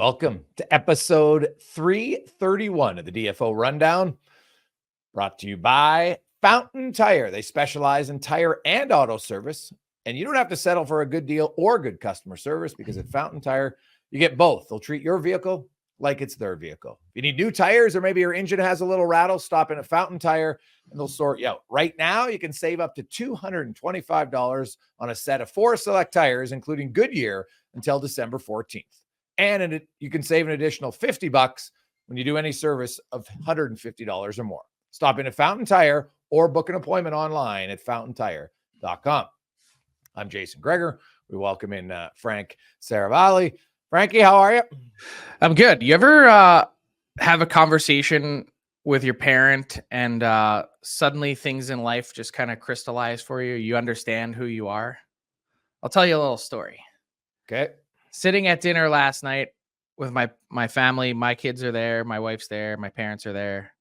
Welcome to episode 331 of the DFO Rundown, brought to you by Fountain Tire. They specialize in tire and auto service, and you don't have to settle for a good deal or good customer service because at Fountain Tire, you get both. They'll treat your vehicle like it's their vehicle. If you need new tires or maybe your engine has a little rattle, stop in at Fountain Tire and they'll sort you out. Right now, you can save up to $225 on a set of 4 select tires, including Goodyear, until December 14th. And you can save an additional $50 when you do any service of $150 or more. Stop in at Fountain Tire or book an appointment online at fountaintire.com. I'm Jason Greger. We welcome in Frank Saravalli. Frankie, how are you? I'm good. You ever have a conversation with your parent and suddenly things in life just kind of crystallize for you? You understand who you are? I'll tell you a little story. Okay. Sitting at dinner last night with my family, my kids are there, my wife's there, my parents are there.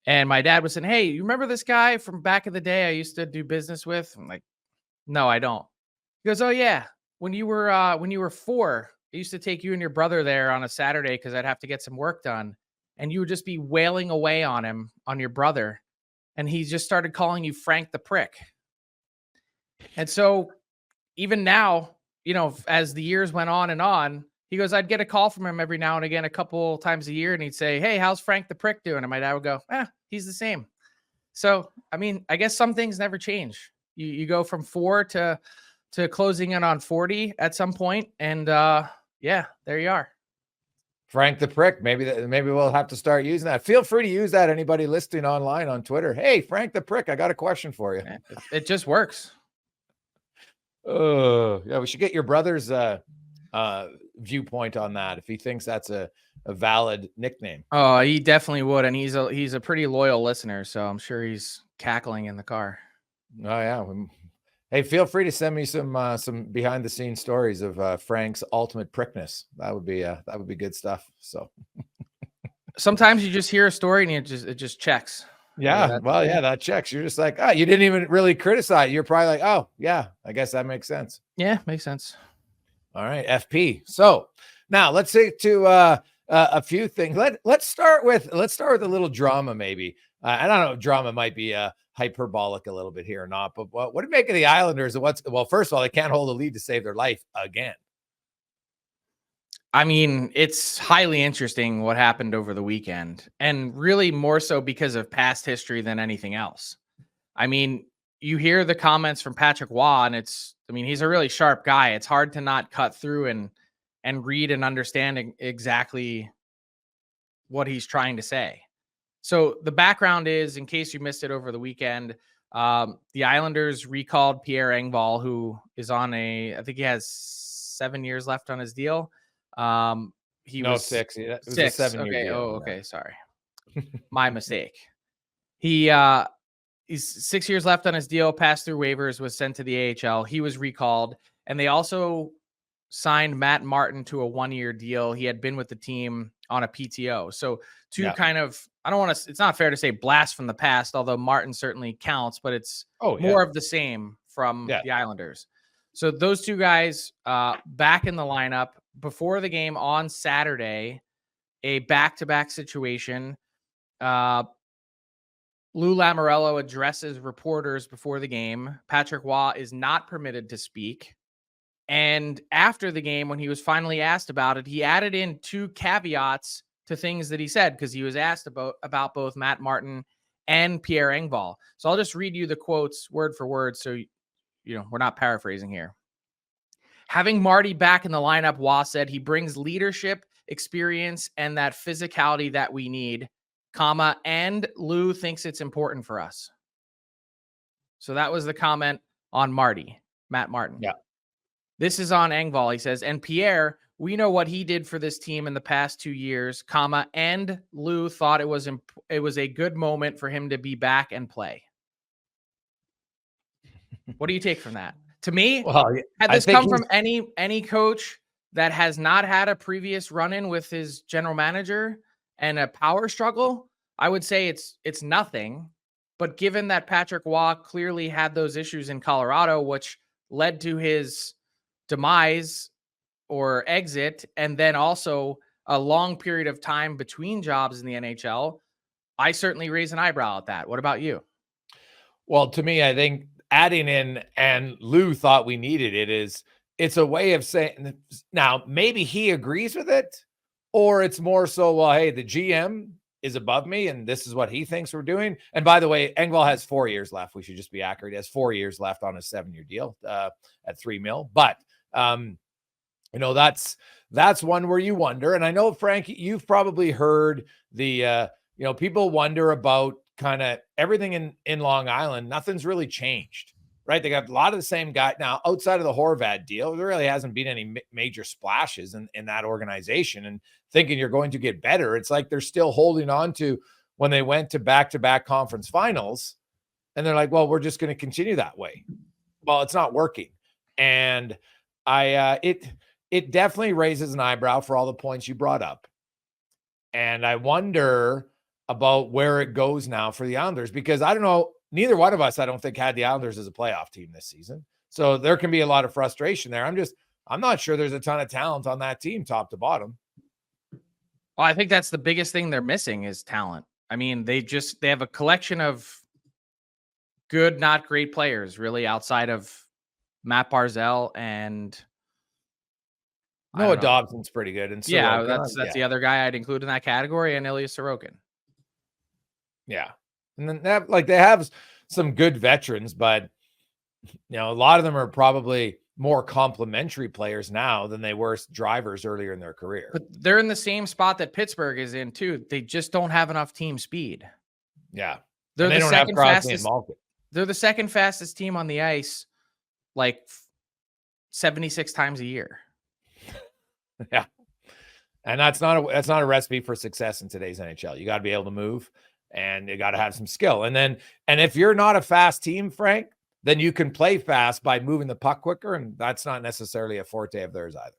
And my dad was saying, "Hey, you remember this guy from back in the day I used to do business with?" I'm like, "No, I don't." He goes, "Oh yeah, when you were 4, I used to take you and your brother there on a Saturday because I'd have to get some work done. And you would just be wailing away on him, on your brother. And he just started calling you Frank the Prick." And so even now, as the years went on, he goes, I'd get a call from him every now and again, a couple times a year. And he'd say, "Hey, how's Frank the Prick doing?" And my dad would go, he's the same. So, I guess some things never change. You go from 4 to closing in on 40 at some point. And yeah, there you are. Frank the Prick. Maybe we'll have to start using that. Feel free to use that. Anybody listening online on Twitter. Hey, Frank the Prick, I got a question for you. It just works. Oh, yeah. We should get your brother's viewpoint on that. If he thinks that's a valid nickname. Oh, he definitely would. And he's a pretty loyal listener. So I'm sure he's cackling in the car. Oh yeah. Hey, feel free to send me some behind the scenes stories of Frank's ultimate prickness. That would be good stuff. So sometimes you just hear a story and it just checks. Yeah. That checks. You're just like, you didn't even really criticize. You're probably like, oh yeah, I guess that makes sense. Yeah, makes sense. All right, FP. So now let's say to a few things. Let's start with a little drama, maybe. I don't know if drama might be hyperbolic a little bit here or not, but what do you make of the Islanders? Well, first of all, they can't hold a lead to save their life again. It's highly interesting what happened over the weekend, and really more so because of past history than anything else. You hear the comments from Patrick Waugh, and he's a really sharp guy. It's hard to not cut through and read and understand exactly what he's trying to say. So the background is, in case you missed it over the weekend, the Islanders recalled Pierre Engvall, who is on I think he has 7 years left on his deal. He was 6. It was 6. A 7-year deal. Oh, okay. Sorry. My mistake. He's 6 years left on his deal, passed through waivers, was sent to the AHL. He was recalled, and they also signed Matt Martin to a 1-year deal. He had been with the team on a PTO. So kind of, it's not fair to say blast from the past, although Martin certainly counts, but it's more of the same from the Islanders. So those two guys back in the lineup before the game on Saturday, a back-to-back situation. Lou Lamoriello addresses reporters before the game. Patrick Waugh is not permitted to speak. And after the game, when he was finally asked about it, he added in 2 caveats to things that he said, because he was asked about both Matt Martin and Pierre Engvall. So I'll just read you the quotes word for word, so we're not paraphrasing here. Having Marty back in the lineup, Waugh said he brings leadership, experience, and that physicality that we need, and Lou thinks it's important for us. So that was the comment on Matt Martin. Yeah. This is on Engvall. He says, and Pierre, we know what he did for this team in the past 2 years, and Lou thought it was a good moment for him to be back and play. What do you take from that? To me, had this come from any coach that has not had a previous run-in with his general manager and a power struggle, I would say it's nothing. But given that Patrick Waugh clearly had those issues in Colorado, which led to his demise or exit, and then also a long period of time between jobs in the NHL, I certainly raise an eyebrow at that. What about you? Well, to me, I think adding in, and Lou thought we needed it's a way of saying, now maybe he agrees with it, or it's more so, well, hey, the GM is above me and this is what he thinks we're doing. And by the way, Engvall has 4 years left. We should just be accurate. He has 4 years left on a 7-year deal at $3 million. But that's one where you wonder. And I know, Frank, you've probably heard the people wonder about kind of everything in Long Island. Nothing's really changed, right? They got a lot of the same guy now outside of the Horvat deal. There really hasn't been any major splashes in that organization, and thinking you're going to get better. It's like they're still holding on to when they went to back-to-back conference finals, and they're like, well, we're just going to continue that way. Well, it's not working. And it definitely raises an eyebrow for all the points you brought up. And I wonder about where it goes now for the Islanders, because I don't know, neither one of us, I don't think, had the Islanders as a playoff team this season. So there can be a lot of frustration there. I'm not sure there's a ton of talent on that team, top to bottom. Well, I think that's the biggest thing they're missing is talent. I mean, they have a collection of good, not great players, really, outside of Matt Barzal and Noah Dobson's pretty good. And yeah, that's the other guy I'd include in that category, and Ilya Sorokin. Yeah. And then they have some good veterans, but a lot of them are probably more complementary players now than they were drivers earlier in their career. But they're in the same spot that Pittsburgh is in too. They just don't have enough team speed. Yeah. They're the second fastest. They're the second fastest team on the ice, like 76 times a year. Yeah. And that's not a recipe for success in today's NHL. You got to be able to move, and you got to have some skill. And if you're not a fast team, Frank, then you can play fast by moving the puck quicker, and that's not necessarily a forte of theirs either.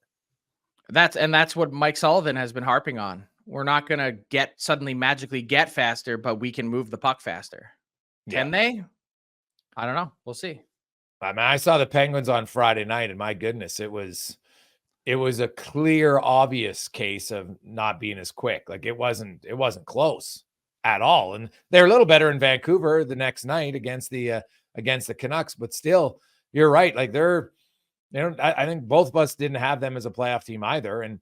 That's what Mike Sullivan has been harping on. We're not going to suddenly magically get faster, but we can move the puck faster. Can they? I don't know. We'll see. I mean, I saw the Penguins on Friday night, and my goodness, it was a clear, obvious case of not being as quick. Like it wasn't close at all. And they're a little better in Vancouver the next night against the Canucks, but still, you're right. Like I think both of us didn't have them as a playoff team either. And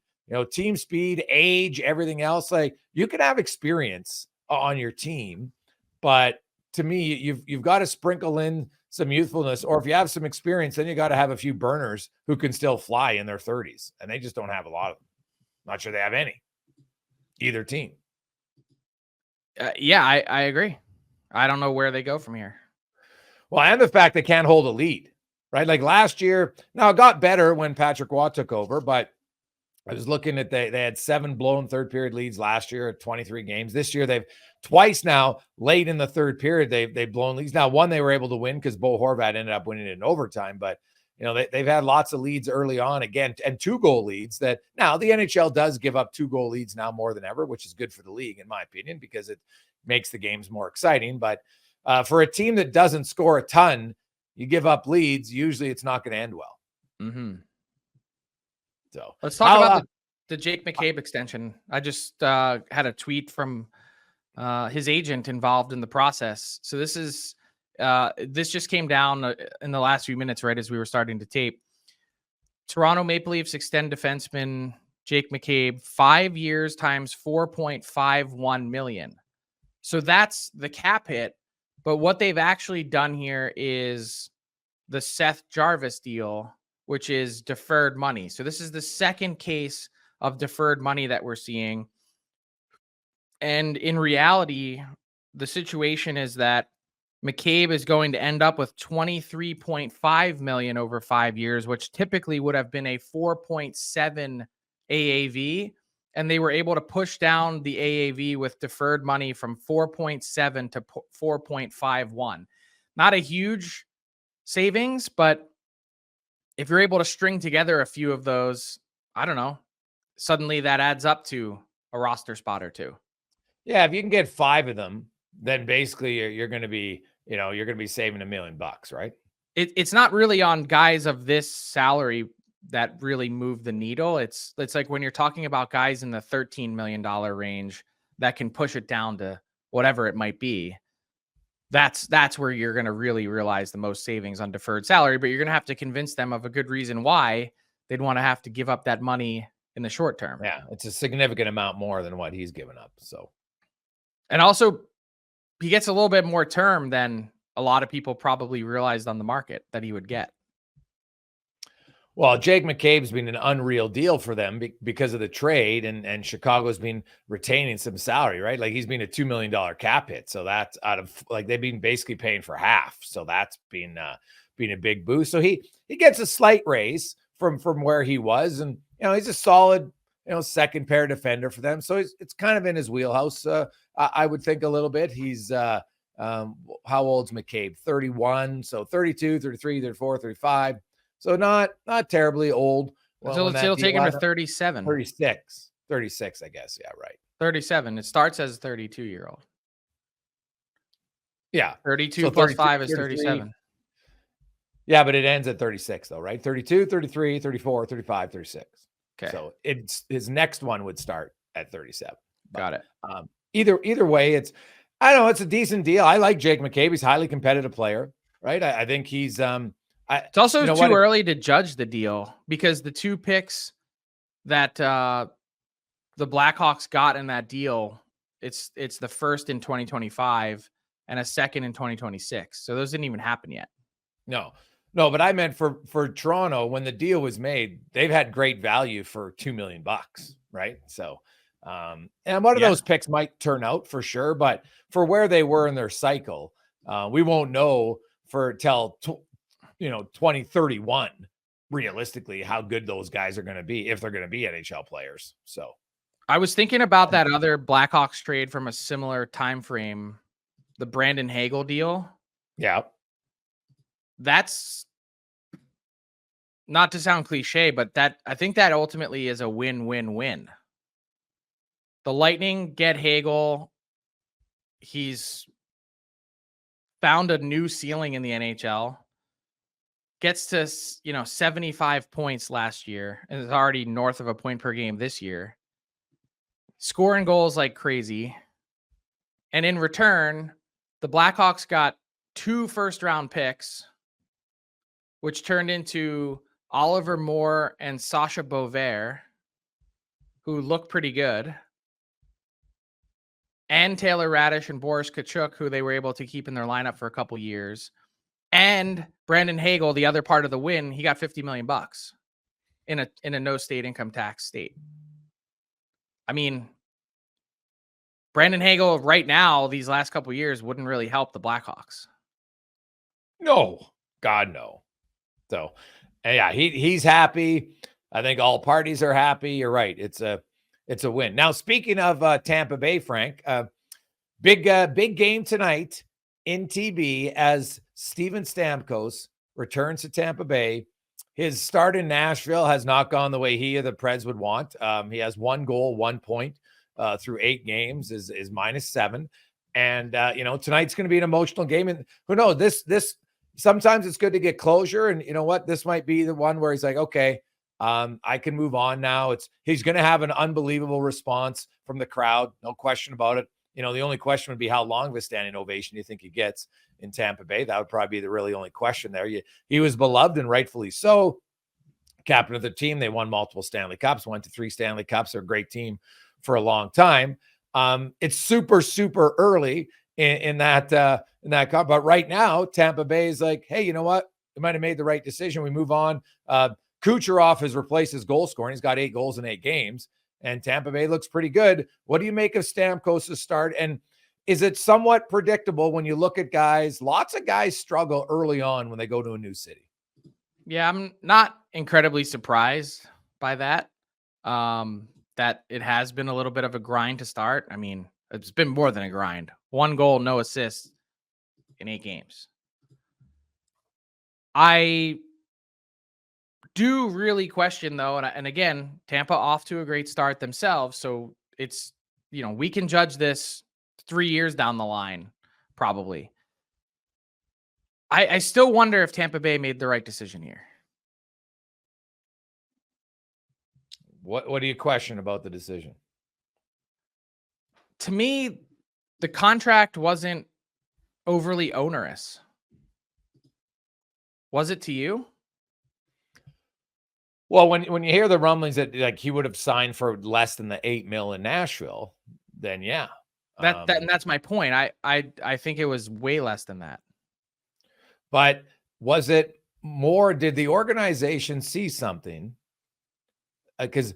team speed, age, everything else. Like you can have experience on your team, but to me, you've got to sprinkle in some youthfulness, or if you have some experience, then you got to have a few burners who can still fly in their 30s, and they just don't have a lot of them. Not sure they have any, either team. Yeah, I agree. I don't know where they go from here. Well, and the fact they can't hold a lead, right? Like last year, now it got better when Patrick Waugh took over, but I was looking at they had 7 blown third period leads last year at 23 games. This year they've twice now late in the third period they've blown leads. Now one they were able to win because Bo Horvat ended up winning it in overtime, but they've had lots of leads early on again, and 2-goal leads that now the NHL does give up 2-goal leads now more than ever, which is good for the league in my opinion because it makes the games more exciting. But for a team that doesn't score a ton, you give up leads, usually it's not going to end well. Mm-hmm. So let's talk about the Jake McCabe extension. I just had a tweet from his agent involved in the process. So this just came down in the last few minutes, right as we were starting to tape. Toronto Maple Leafs extend defenseman Jake McCabe 5 years times $4.51 million. So that's the cap hit. But what they've actually done here is the Seth Jarvis deal, which is deferred money. So this is the second case of deferred money that we're seeing. And in reality, the situation is that McCabe is going to end up with $23.5 million over 5 years, which typically would have been a 4.7 AAV. And they were able to push down the AAV with deferred money from 4.7 to 4.51. Not a huge savings, but if you're able to string together a few of those, I don't know, suddenly that adds up to a roster spot or two. Yeah, if you can get 5 of them, then basically you're going to be, saving $1 million, right? It's not really on guys of this salary that really move the needle. It's like when you're talking about guys in the $13 million range that can push it down to whatever it might be. That's where you're going to really realize the most savings on deferred salary, but you're going to have to convince them of a good reason why they'd want to have to give up that money in the short term. Yeah, it's a significant amount more than what he's given up. So, and also he gets a little bit more term than a lot of people probably realized on the market that he would get. Well, Jake McCabe's been an unreal deal for them because of the trade, and Chicago's been retaining some salary, right? Like he's been a $2 million cap hit. So that's out of like they've been basically paying for half. So that's been a big boost. So he gets a slight raise from where he was. And, he's a solid, second pair defender for them. So it's kind of in his wheelhouse. I would think a little bit. He's how old's McCabe? 31. So 32, 33, 34, 35. So not terribly old. Well, so it'll take him to 37. 36, I guess. Yeah, right. 37. It starts as a 32-year-old. Yeah. 32 so plus 5 is 37. Yeah, but it ends at 36 though, right? 32, 33, 34, 35, 36. Okay. So his next one would start at 37. Got it. Either way, it's a decent deal. I like Jake McCabe. He's a highly competitive player, right? I think he's it's also too early to judge the deal because the 2 picks that the Blackhawks got in that deal, it's the first in 2025 and a second in 2026. So those didn't even happen yet. No, but I meant for Toronto, when the deal was made, they've had great value for $2 million, right? So, and one of those picks might turn out for sure, but for where they were in their cycle, we won't know till 2031 realistically how good those guys are going to be if they're going to be NHL players. So I was thinking about that other Blackhawks trade from a similar time frame, the Brandon Hagel deal. Yeah. That's not to sound cliche, but I think that ultimately is a win-win-win. The Lightning get Hagel. He's found a new ceiling in the NHL. Gets to, 75 points last year and is already north of a point per game this year. Scoring goals like crazy. And in return, the Blackhawks got 2 first-round picks, which turned into Oliver Moore and Sasha Beauvais, who look pretty good, and Taylor Radish and Boris Kachuk, who they were able to keep in their lineup for a couple years. And Brandon Hagel, the other part of the win, he got $50 million in a no state income tax state. I mean, Brandon Hagel right now, these last couple years, wouldn't really help the Blackhawks. No, God, no. So, yeah, he's happy. I think all parties are happy. You're right. It's a win. Now, speaking of Tampa Bay, Frank, big game tonight in TB as Steven Stamkos returns to Tampa Bay. His start in Nashville has not gone the way he or the Preds would want. He has 1 goal, 1 point through 8 games, is -7. And, tonight's going to be an emotional game. And who knows, this sometimes it's good to get closure. And you know what? This might be the one where he's like, okay, I can move on now. He's going to have an unbelievable response from the crowd. No question about it. The only question would be how long of a standing ovation you think he gets in Tampa Bay. That would probably be the really only question there. He was beloved and rightfully so. Captain of the team. They won multiple Stanley Cups, went to 3 Stanley Cups. They're a great team for a long time. It's super, super early in that cup. But right now, Tampa Bay is like, hey, you know what? We might have made the right decision. We move on. Kucherov has replaced his goal scoring. He's got 8 goals in 8 games. And Tampa Bay looks pretty good. What do you make of Stamkos' start? And is it somewhat predictable when you look at guys? Lots of guys struggle early on when they go to a new city. Yeah, I'm not incredibly surprised by that. That it has been a little bit of a grind to start. I mean, it's been more than a grind. 1 goal, no assists in 8 games. I do really question though, and again, Tampa off to a great start themselves, so it's we can judge this 3 years down the line, probably. I still wonder if Tampa Bay made the right decision here. What do you question about the decision? To me, the contract wasn't overly onerous. Was it to you? Well, when you hear the rumblings that like he would have signed for less than the $8 million in Nashville, then yeah. That's my point. I think it was way less than that. But was it more? Did the organization see something? Because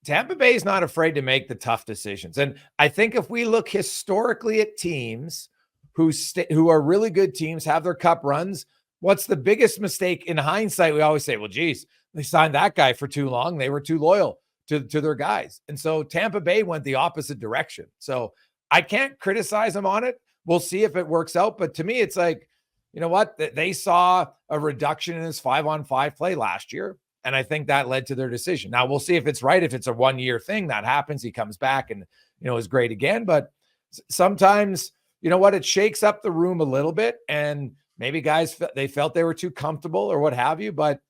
Tampa Bay is not afraid to make the tough decisions, and I think if we look historically at teams who are really good teams, have their cup runs, what's the biggest mistake in hindsight? We always say, well, geez, they signed that guy for too long. They were too loyal to their guys. And so Tampa Bay went the opposite direction. So I can't criticize them on it. We'll see if it works out. But to me, it's like, you know what? They saw a reduction in his 5-on-5 play last year. And I think that led to their decision. Now we'll see if it's right. If it's a 1-year thing that happens, he comes back and, is great again. But sometimes, you know what? It shakes up the room a little bit, and maybe guys, they felt they were too comfortable or what have you. But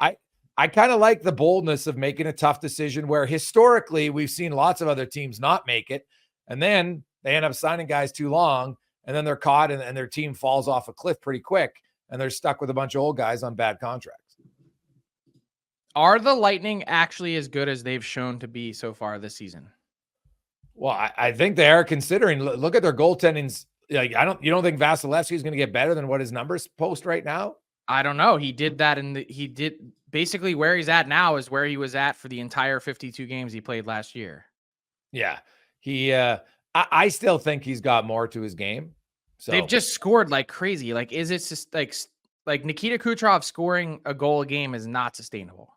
I kind of like the boldness of making a tough decision where historically we've seen lots of other teams not make it. And then they end up signing guys too long, and then they're caught and their team falls off a cliff pretty quick, and they're stuck with a bunch of old guys on bad contracts. Are the Lightning actually as good as they've shown to be so far this season? Well, I think they are, considering, look at their goaltending. Like, you don't think Vasilevsky is going to get better than what his numbers post right now? I don't know. He did that he did basically where he's at now is where he was at for the entire 52 games he played last year. Yeah. I still think he's got more to his game. So they've just scored like crazy. Like, is it just like Nikita Kucherov scoring a goal a game is not sustainable?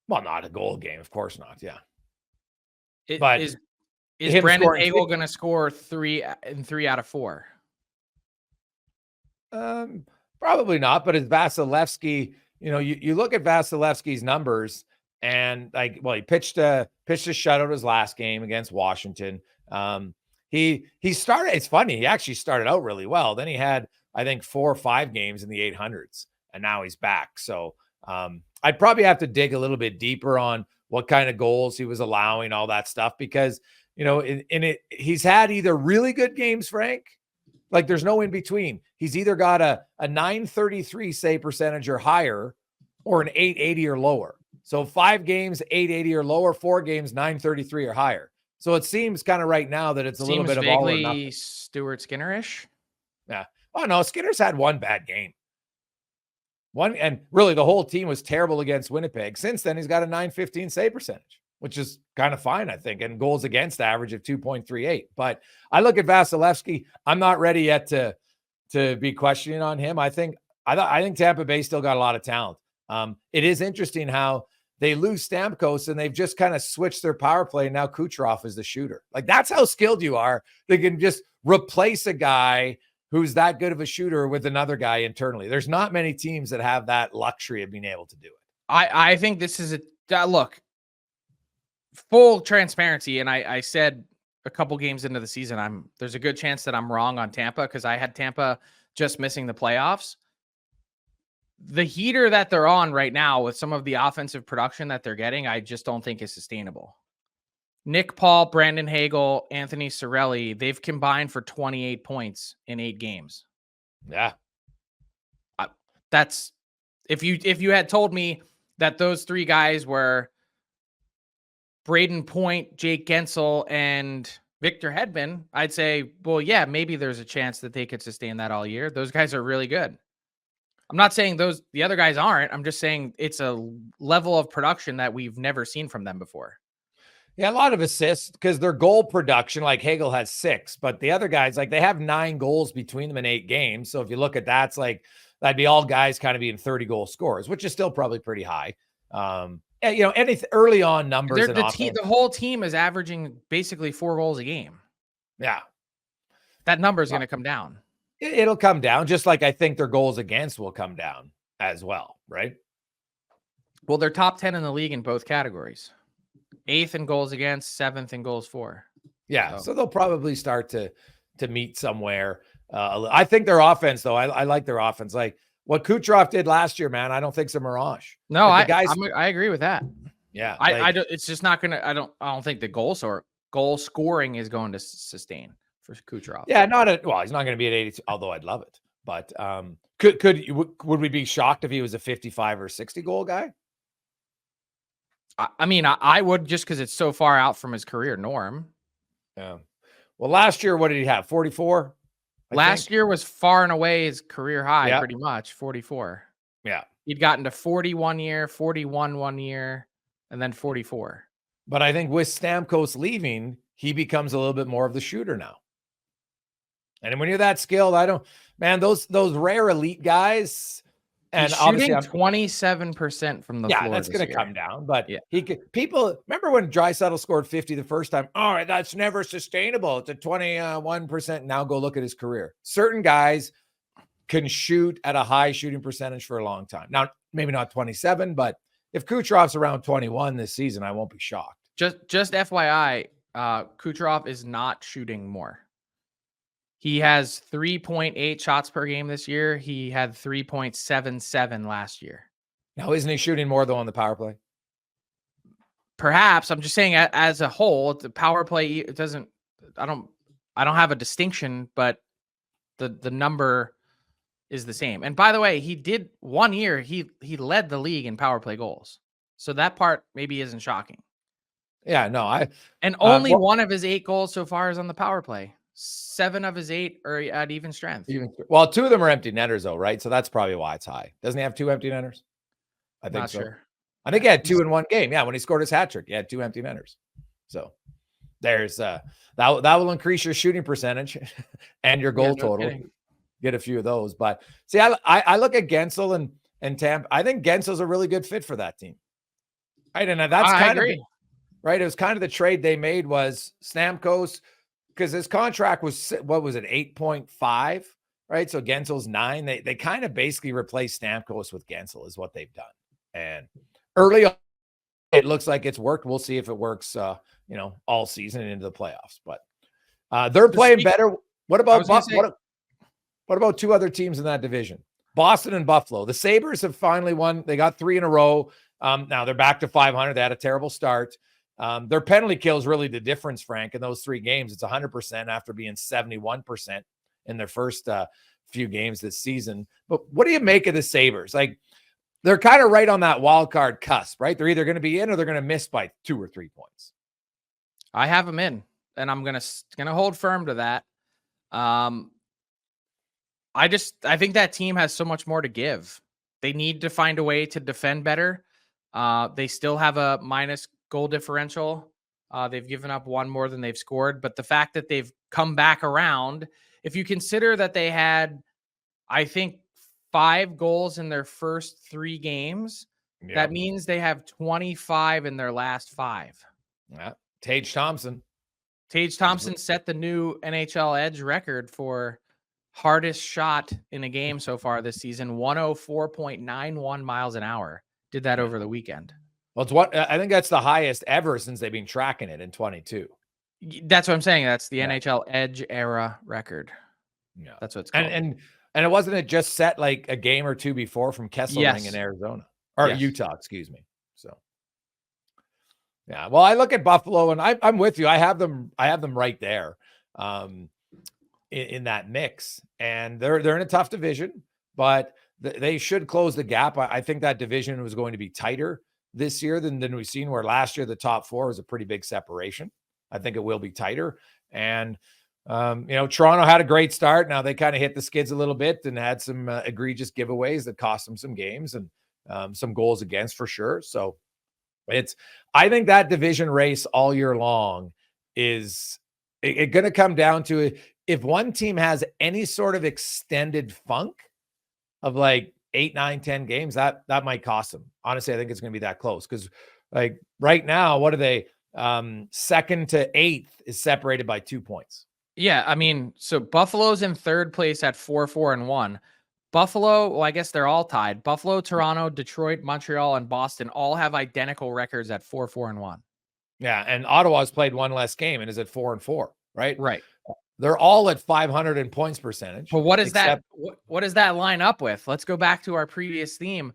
Well, not a goal a game, of course not. Yeah. But is Brandon Eichel going to score 3 out of 4? Probably not. But as Vasilevsky, you look at Vasilevsky's numbers, and he pitched a shutout his last game against Washington. He started. It's funny. He actually started out really well. Then he had, I think, 4 or 5 games in the 800s, and now he's back. So I'd probably have to dig a little bit deeper on what kind of goals he was allowing, all that stuff, because he's had either really good games, Frank. Like, there's no in between. He's either got a 933 save percentage or higher, or an 880 or lower. So 5 games, 880 or lower, 4 games, 933 or higher. So it seems kind of right now that it's a little bit of all or nothing. Stuart Skinner-ish. Yeah. Oh no, Skinner's had one bad game. And really the whole team was terrible against Winnipeg. Since then, he's got a 915 save percentage, which is kind of fine, I think, and goals against average of 2.38. But I look at Vasilevsky. I'm not ready yet to be questioning on him. I think Tampa Bay still got a lot of talent. It is interesting how they lose Stamkos and they've just kind of switched their power play. And now Kucherov is the shooter. Like, that's how skilled you are. They can just replace a guy who's that good of a shooter with another guy internally. There's not many teams that have that luxury of being able to do it. I think this is look, full transparency. And I said a couple games into the season, there's a good chance that I'm wrong on Tampa, because I had Tampa just missing the playoffs. The heater that they're on right now with some of the offensive production that they're getting, I just don't think is sustainable. Nick Paul, Brandon Hagel, Anthony Cirelli, they've combined for 28 points in 8 games. Yeah. That's if you had told me that those 3 guys were Braden Point, Jake Gensel, and Victor Hedman, I'd say, well, yeah, maybe there's a chance that they could sustain that all year. Those guys are really good. I'm not saying the other guys aren't. I'm just saying it's a level of production that we've never seen from them before. Yeah, a lot of assists, because their goal production, like Hagel has 6, but the other guys, like, they have 9 goals between them in 8 games. So if you look at that, it's like that'd be all guys kind of being 30-goal scorers, which is still probably pretty high. Any early on numbers. The whole team is averaging basically 4 goals a game. Yeah, that number is going to come down. It'll come down, just like I think their goals against will come down as well, right? Well, they're top 10 in the league in both categories. 8th in goals against, 7th in goals for. Yeah, so they'll probably start to meet somewhere. I think their offense, though, I like their offense. Like what Kucherov did last year, man, I don't think's a mirage. No, I agree with that. Yeah, I don't. It's just not gonna. I don't think the goal scoring is going to sustain for Kucherov. Yeah, well, he's not going to be at 82, although I'd love it. But would we be shocked if he was a 55 or 60 goal guy? I mean, I would, just because it's so far out from his career norm. Yeah. Well, last year, what did he have? 44? Last year was far and away his career high, pretty much 44. Yeah. He'd gotten to 41 year, 41 1 year, and then 44. But I think with Stamkos leaving, he becomes a little bit more of the shooter now. And when you're that skilled, those rare elite guys. And he's shooting 27% from the floor. That's going to come down. But people remember when Draisaitl scored 50 the first time? All right, that's never sustainable. It's a 21%. Now go look at his career. Certain guys can shoot at a high shooting percentage for a long time. Now, maybe not 27, but if Kucherov's around 21 this season, I won't be shocked. Just FYI, Kucherov is not shooting more. He has 3.8 shots per game this year. He had 3.77 last year. Now, isn't he shooting more though on the power play? Perhaps. I'm just saying as a whole, the power play, it doesn't, I don't have a distinction, but the number is the same. And by the way, he did 1 year, he led the league in power play goals. So that part maybe isn't shocking. Yeah, no, only one of his 8 goals so far is on the power play. 7 of his 8 are at even strength. Well, 2 of them are empty netters, though, right? So that's probably why it's high. Doesn't he have 2 empty netters? I think so. Sure. I think he had 2 in one game. Yeah, when he scored his hat trick, he had 2 empty netters. So there's that will increase your shooting percentage and your goal total. Kidding. Get a few of those. But see, I look at Gensel and Tampa. I think Gensel's a really good fit for that team. Right, and that's kind of right. It was kind of the trade they made was Stamkos. Because his contract was, what was it, 8.5, right? So Gensel's 9. They kind of basically replaced Stamkos with Gensel is what they've done. And early on, it looks like it's worked. We'll see if it works, all season and into the playoffs. But they're playing better. What about 2 other teams in that division? Boston and Buffalo. The Sabres have finally won. They got 3 in a row. Now they're back to 500. They had a terrible start. Their penalty kill is really the difference, Frank, in those 3 games. It's 100% after being 71% in their first few games this season. But what do you make of the Sabres? Like, they're kind of right on that wild card cusp, right? They're either going to be in or they're going to miss by 2 or 3 points. I have them in, and I'm gonna hold firm to that. I think that team has so much more to give. They need to find a way to defend better. They still have a minus goal differential. They've given up 1 more than they've scored, but the fact that they've come back around, if you consider that they had, I think, 5 goals in their first 3 games, that means they have 25 in their last 5. Yeah. Tage Thompson set the new NHL Edge record for hardest shot in a game so far this season, 104.91 miles an hour. Did that over the weekend. Well, I think that's the highest ever since they've been tracking it in 22. That's what I'm saying. That's the NHL Edge era record. Yeah, that's what it's called. And it wasn't it just set like a game or 2 before from Kesselring in Arizona or Utah, excuse me. So, yeah. Well, I look at Buffalo and I'm with you. I have them right there, in that mix, and they're in a tough division, but they should close the gap. I think that division was going to be tighter this year than we've seen, where last year the top 4 was a pretty big separation. I think it will be tighter. And, Toronto had a great start. Now they kind of hit the skids a little bit and had some egregious giveaways that cost them some games and some goals against for sure. So I think that division race all year long is it going to come down to if one team has any sort of extended funk of like 8, 9, 10 games, that might cost them. Honestly, I think it's going to be that close because like right now, what are they? 2nd to 8th is separated by 2 points. Yeah. I mean, so Buffalo's in 3rd place at 4-4-1. Buffalo, well, I guess they're all tied. Buffalo, Toronto, Detroit, Montreal, and Boston all have identical records at 4-4-1. Yeah. And Ottawa's played 1 less game and is at 4-4, right? Right. They're all at 500 in points percentage. But what is that? What does that line up with? Let's go back to our previous theme.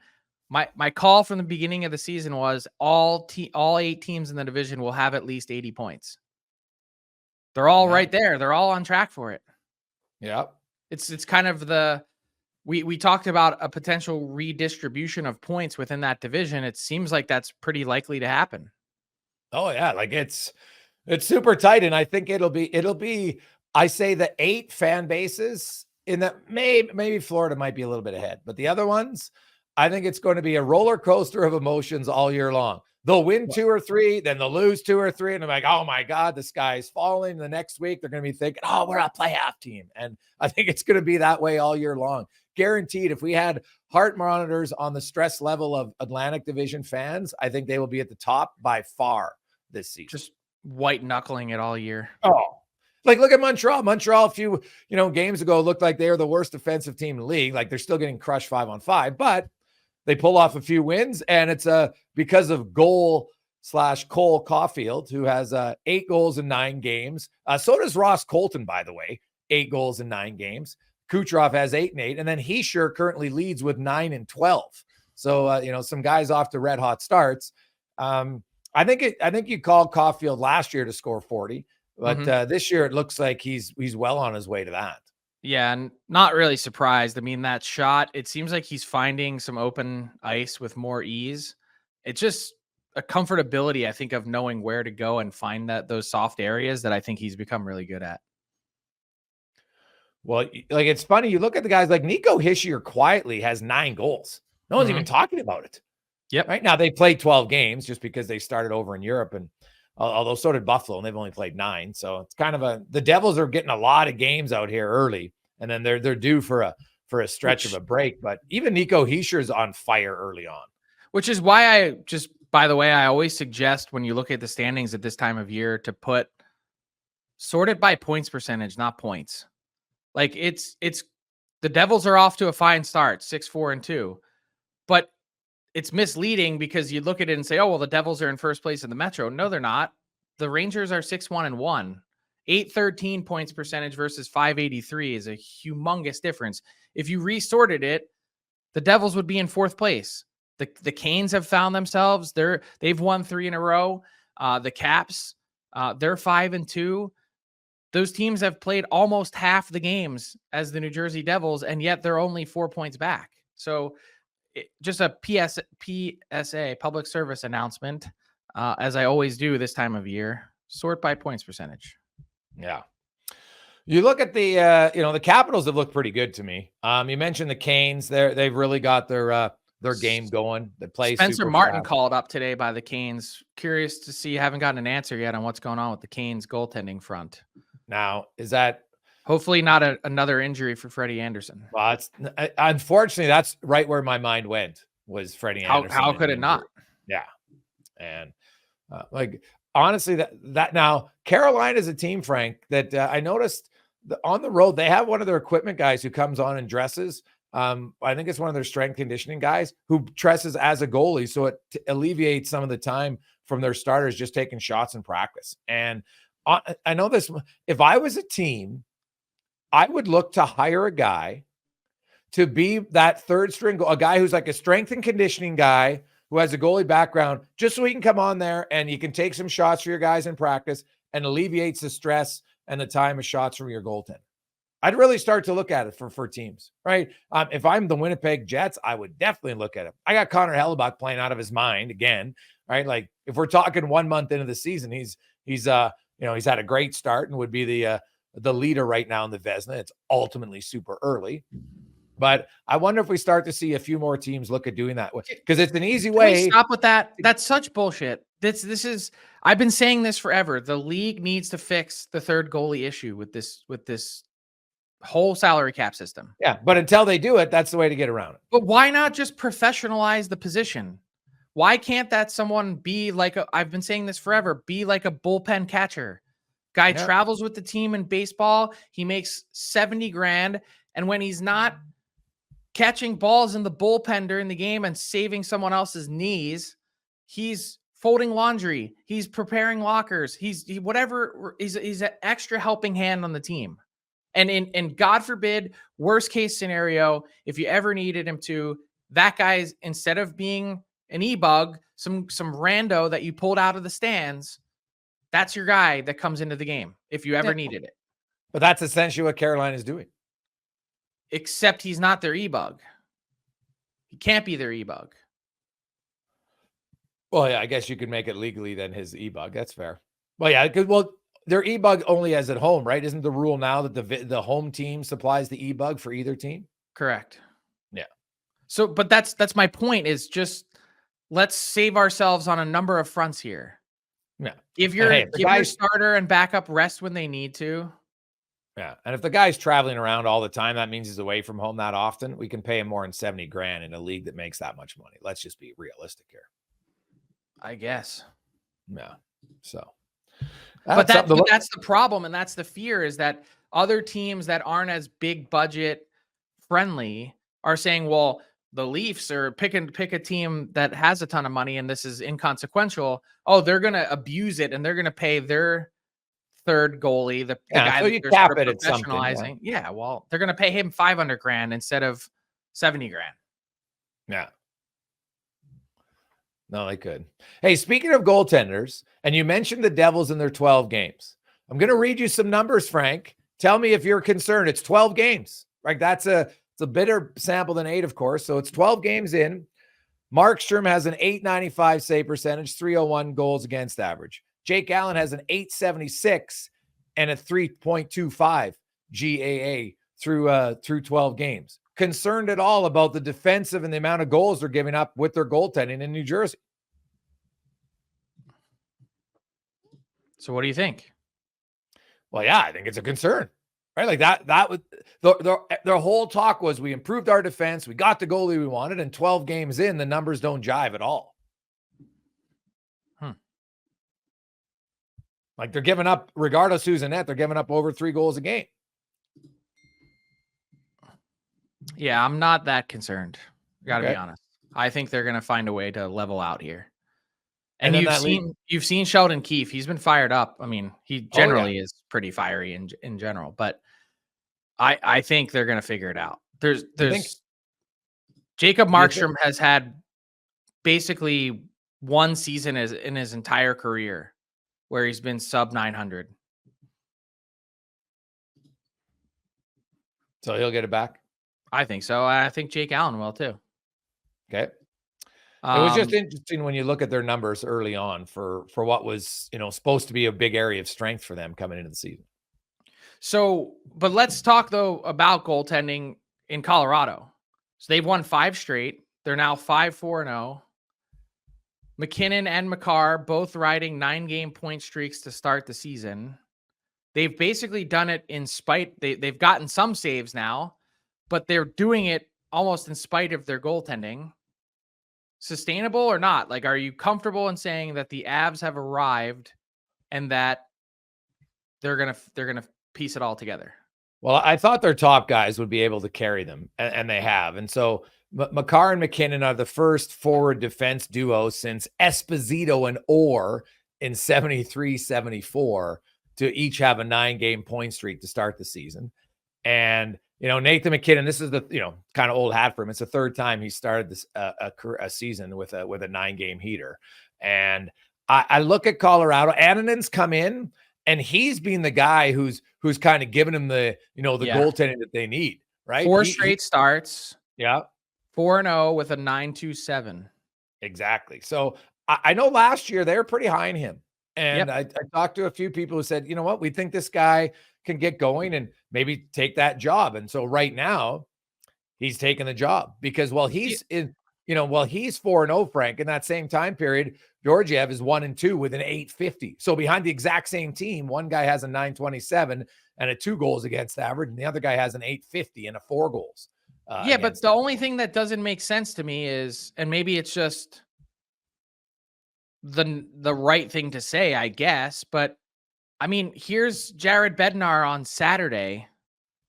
My call from the beginning of the season was all 8 teams in the division will have at least 80 points. They're all right there. They're all on track for it. Yeah. It's kind of we talked about a potential redistribution of points within that division. It seems like that's pretty likely to happen. Oh yeah, like it's super tight, and I think it'll be. I say the 8 fan bases in that maybe Florida might be a little bit ahead, but the other ones, I think it's going to be a roller coaster of emotions all year long. They'll win 2 or 3, then they'll lose 2 or 3, and they're like, "Oh my God, the sky is falling." The next week, they're going to be thinking, "Oh, we're a playoff team," and I think it's going to be that way all year long. Guaranteed. If we had heart monitors on the stress level of Atlantic Division fans, I think they will be at the top by far this season. Just white knuckling it all year. Oh, like look at Montreal. Montreal, a few games ago, looked like they were the worst defensive team in the league. Like they're still getting crushed 5-on-5, but they pull off a few wins, and it's because of Cole Caufield, who has 8 goals in 9 games. So does Ross Colton, by the way, 8 goals in 9 games. Kucherov has 8 and 8, and then Hischier currently leads with 9 and 12. So some guys off to red hot starts. I think you called Caufield last year to score 40, but this year it looks like he's well on his way to that. Yeah, and not really surprised. I mean, that shot, it seems like he's finding some open ice with more ease. It's just a comfortability, I think, of knowing where to go and find those soft areas that I think he's become really good at. Well, like it's funny, you look at the guys like Nico Hischier quietly has 9 goals. No one's even talking about it. Yep. Right now they played 12 games just because they started over in Europe, and although so did Buffalo, and they've only played 9. So it's kind of the Devils are getting a lot of games out here early, and then they're due for a stretch of a break. But even Nico Hischier's on fire early on. Which is why by the way, I always suggest when you look at the standings at this time of year to sort it by points percentage, not points. Like it's the Devils are off to a fine start, 6-4-2, but it's misleading because you look at it and say, "Oh, well, the Devils are in first place in the Metro." No, they're not. The Rangers are 6-1-1. 813 points percentage versus 583 is a humongous difference. If you resorted it, the Devils would be in 4th place. The Canes have found themselves. They've won 3 in a row. The Caps, they're 5-2. Those teams have played almost half the games as the New Jersey Devils, and yet they're only 4 points back. So just a PSA, public service announcement, as I always do this time of year, sort by points percentage. Yeah. You look at the, the Capitals have looked pretty good to me. You mentioned the Canes. They've really got their game going. They play Spencer Martin called up today by the Canes. Curious to see. Haven't gotten an answer yet on what's going on with the Canes goaltending front. Now, is that hopefully not another injury for Freddie Anderson? Well, unfortunately, that's right where my mind went, was Freddie Anderson. How could it not? Yeah. And honestly, that now Carolina is a team, Frank, that I noticed on the road, they have one of their equipment guys who comes on and dresses. I think it's one of their strength conditioning guys who dresses as a goalie. So it alleviates some of the time from their starters just taking shots in practice. And I know this, if I was a team, I would look to hire a guy to be that third string, a guy who's like a strength and conditioning guy who has a goalie background, just so he can come on there and you can take some shots for your guys in practice and alleviates the stress and the time of shots from your goaltender. I'd really start to look at it for teams, right? If I'm the Winnipeg Jets, I would definitely look at it. I got Connor Hellebuck playing out of his mind again, right? Like if we're talking 1 month into the season, he's had a great start and would be the leader right now in the Vezina. It's ultimately super early, but I wonder if we start to see a few more teams look at doing that, because it's an easy way. Can we stop with that? That's such bullshit. This is, I've been saying this forever. The league needs to fix the third goalie issue with this whole salary cap system. Yeah, but until they do it, that's the way to get around it. But why not just professionalize the position? Why can't that someone be like I've been saying this forever, be like a bullpen catcher? Guy travels with the team in baseball. He makes $70,000. And when he's not catching balls in the bullpen during the game and saving someone else's knees, he's folding laundry. He's preparing lockers. He's an extra helping hand on the team. And God forbid, worst case scenario, if you ever needed him to, that guy's, instead of being an EBUG, some rando that you pulled out of the stands, that's your guy that comes into the game if you ever needed it. But that's essentially what Carolina is doing. Except he's not their EBUG. He can't be their EBUG. Well, yeah, I guess you could make it legally then his EBUG. That's fair. Well, yeah, well, their EBUG only as at home, right? Isn't the rule now that the home team supplies the EBUG for either team? Correct. Yeah. So, but that's my point, is just let's save ourselves on a number of fronts here. Yeah. Give your starter and backup rest when they need to. Yeah. And if the guy's traveling around all the time, that means he's away from home that often. We can pay him more than $70,000 in a league that makes that much money. Let's just be realistic here. I guess. Yeah. So, but that's the problem. And that's the fear, is that other teams that aren't as big budget friendly are saying, well, the Leafs are pick a team that has a ton of money and this is inconsequential. Oh, they're going to abuse it and they're going to pay their third goalie, the guy so that you they're cap sort of it at something. professionalizing. Yeah, well, they're going to pay him $500,000 instead of $70,000. Yeah. No, they could. Hey, speaking of goaltenders, and you mentioned the Devils in their 12 games. I'm going to read you some numbers, Frank. Tell me if you're concerned. It's 12 games, right? It's a better sample than 8, of course. So it's 12 games in. Markstrom has an .895 save percentage, 301 goals against average. Jake Allen has an .876 and a 3.25 GAA through 12 games. Concerned at all about the defensive and the amount of goals they're giving up with their goaltending in New Jersey? So what do you think? Well, yeah, I think it's a concern, right? Like that was their whole talk was, we improved our defense, we got the goalie we wanted, and 12 games in, the numbers don't jive at all. Like, they're giving up, regardless who's in net, they're giving up over 3 goals a game. Yeah, I'm not that concerned. Gotta be honest. I think they're gonna find a way to level out here. And you've seen Sheldon Keefe. He's been fired up. I mean, he generally is pretty fiery in general, but I think they're gonna figure it out. There's Jacob Markstrom has had basically one season in his entire career where he's been sub 900. So he'll get it back? I think so. I think Jake Allen will too. Okay. It was just interesting when you look at their numbers early on for what was, supposed to be a big area of strength for them coming into the season. So, but let's talk though about goaltending in Colorado. So they've won 5 straight. They're now 5-4-0. McKinnon and Makar both riding 9-game point streaks to start the season. They've basically done it in spite. They've gotten some saves now, but they're doing it almost in spite of their goaltending. Sustainable or not? Like, are you comfortable in saying that the Avs have arrived and that they're gonna piece it all together? Well, I thought their top guys would be able to carry them, and they have. And so Makar and McKinnon are the first forward defense duo since Esposito and Orr in 73-74 to each have a 9-game point streak to start the season. And, Nathan McKinnon, this is the, kind of old hat for him. It's the 3rd time he started this a season with a 9-game heater. And I look at Colorado. Annanen's come in, and he's been the guy who's kind of given him the, goaltending that they need, right? 4 straight starts. Yeah. 4-0 with a 9.27. Exactly. So I know last year they were pretty high in him. And I talked to a few people who said, you know what, we think this guy can get going and maybe take that job. And so right now he's taking the job because he's 4-0, Frank, in that same time period, Georgiev is 1-2 with an 850. So behind the exact same team, one guy has a 927 and a 2 goals against average, and the other guy has an 850 and a 4 goals. But the only thing that doesn't make sense to me is, and maybe it's just the right thing to say, I guess, but I mean, here's Jared Bednar on Saturday.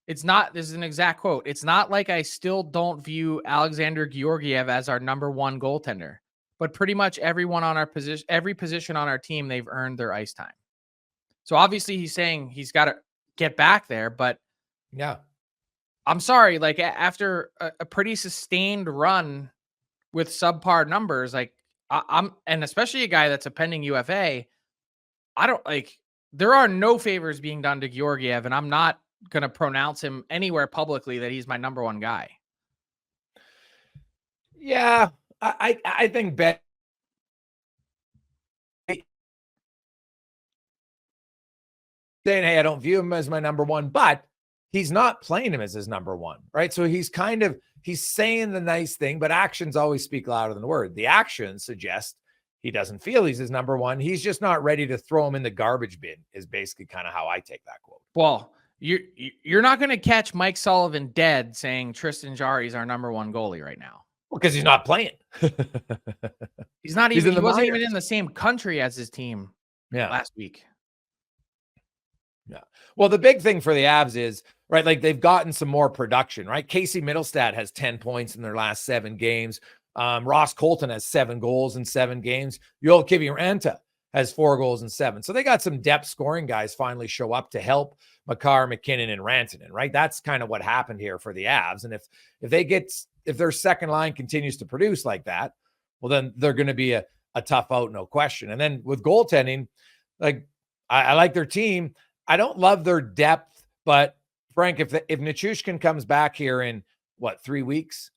This is an exact quote. It's not like I still don't view Alexander Georgiev as our number 1 goaltender, but pretty much everyone on every position on our team, they've earned their ice time. So obviously he's saying he's got to get back there, but yeah, I'm sorry, like after a pretty sustained run with subpar numbers, like I'm, and especially a guy that's a pending UFA, I don't like. There are no favors being done to Georgiev, and I'm not going to pronounce him anywhere publicly that he's my number one guy. Yeah, I think Ben saying, hey, I don't view him as my number one, but he's not playing him as his number one, right? So he's saying the nice thing, but actions always speak louder than the word. The actions suggest he doesn't feel he's his number one. He's just not ready to throw him in the garbage bin, is basically kind of how I take that quote. Well, you're not going to catch Mike Sullivan dead saying Tristan Jarry is our number one goalie right now. Well, because he's not playing. He wasn't even in the same country as his team last week. Yeah. Well, the big thing for the Avs is, right, like they've gotten some more production, right? Casey Middlestat has 10 points in their last 7 games. Ross Colton has 7 goals in 7 games. Joel Kiviranta has 4 goals in 7. So they got some depth scoring guys finally show up to help Makar, McKinnon, and Rantanen, right? That's kind of what happened here for the Avs. And if their second line continues to produce like that, well, then they're going to be a tough out, no question. And then with goaltending, like I like their team. I don't love their depth, but Frank, if Nichushkin comes back here in 3 weeks,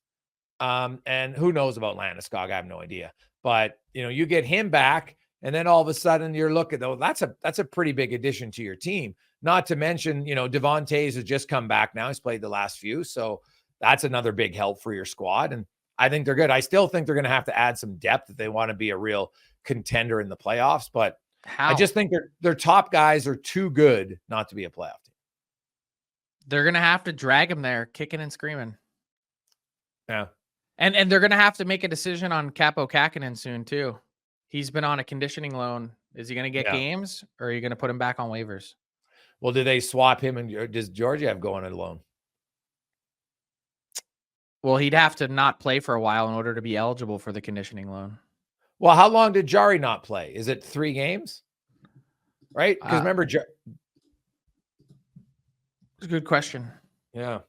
and who knows about Landeskog, I have no idea. But you get him back, and then all of a sudden you're looking, though, that's a pretty big addition to your team. Not to mention, Devontae's has just come back now. He's played the last few, so that's another big help for your squad. And I think they're good. I still think they're going to have to add some depth if they want to be a real contender in the playoffs, but I just think their top guys are too good not to be a playoff team. They're going to have to drag him there, kicking and screaming. Yeah. And they're going to have to make a decision on Kaapo Kähkönen soon, too. He's been on a conditioning loan. Is he going to get games, or are you going to put him back on waivers? Well, do they swap him, and does Georgiev go on a loan? Well, he'd have to not play for a while in order to be eligible for the conditioning loan. Well, how long did Jarry not play? Is it 3 games? Right? Because remember, it's a good question. Yeah.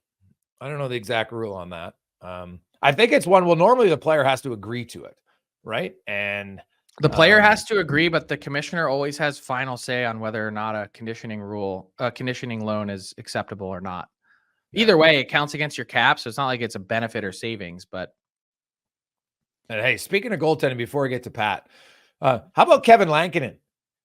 I don't know the exact rule on that. I think it's one. Well, normally the player has to agree to it, right? And the player has to agree, but the commissioner always has final say on whether or not a conditioning loan is acceptable or not. Either way, it counts against your cap, so it's not like it's a benefit or savings. But and hey, speaking of goaltending, before we get to Pat, how about Kevin Lankinen?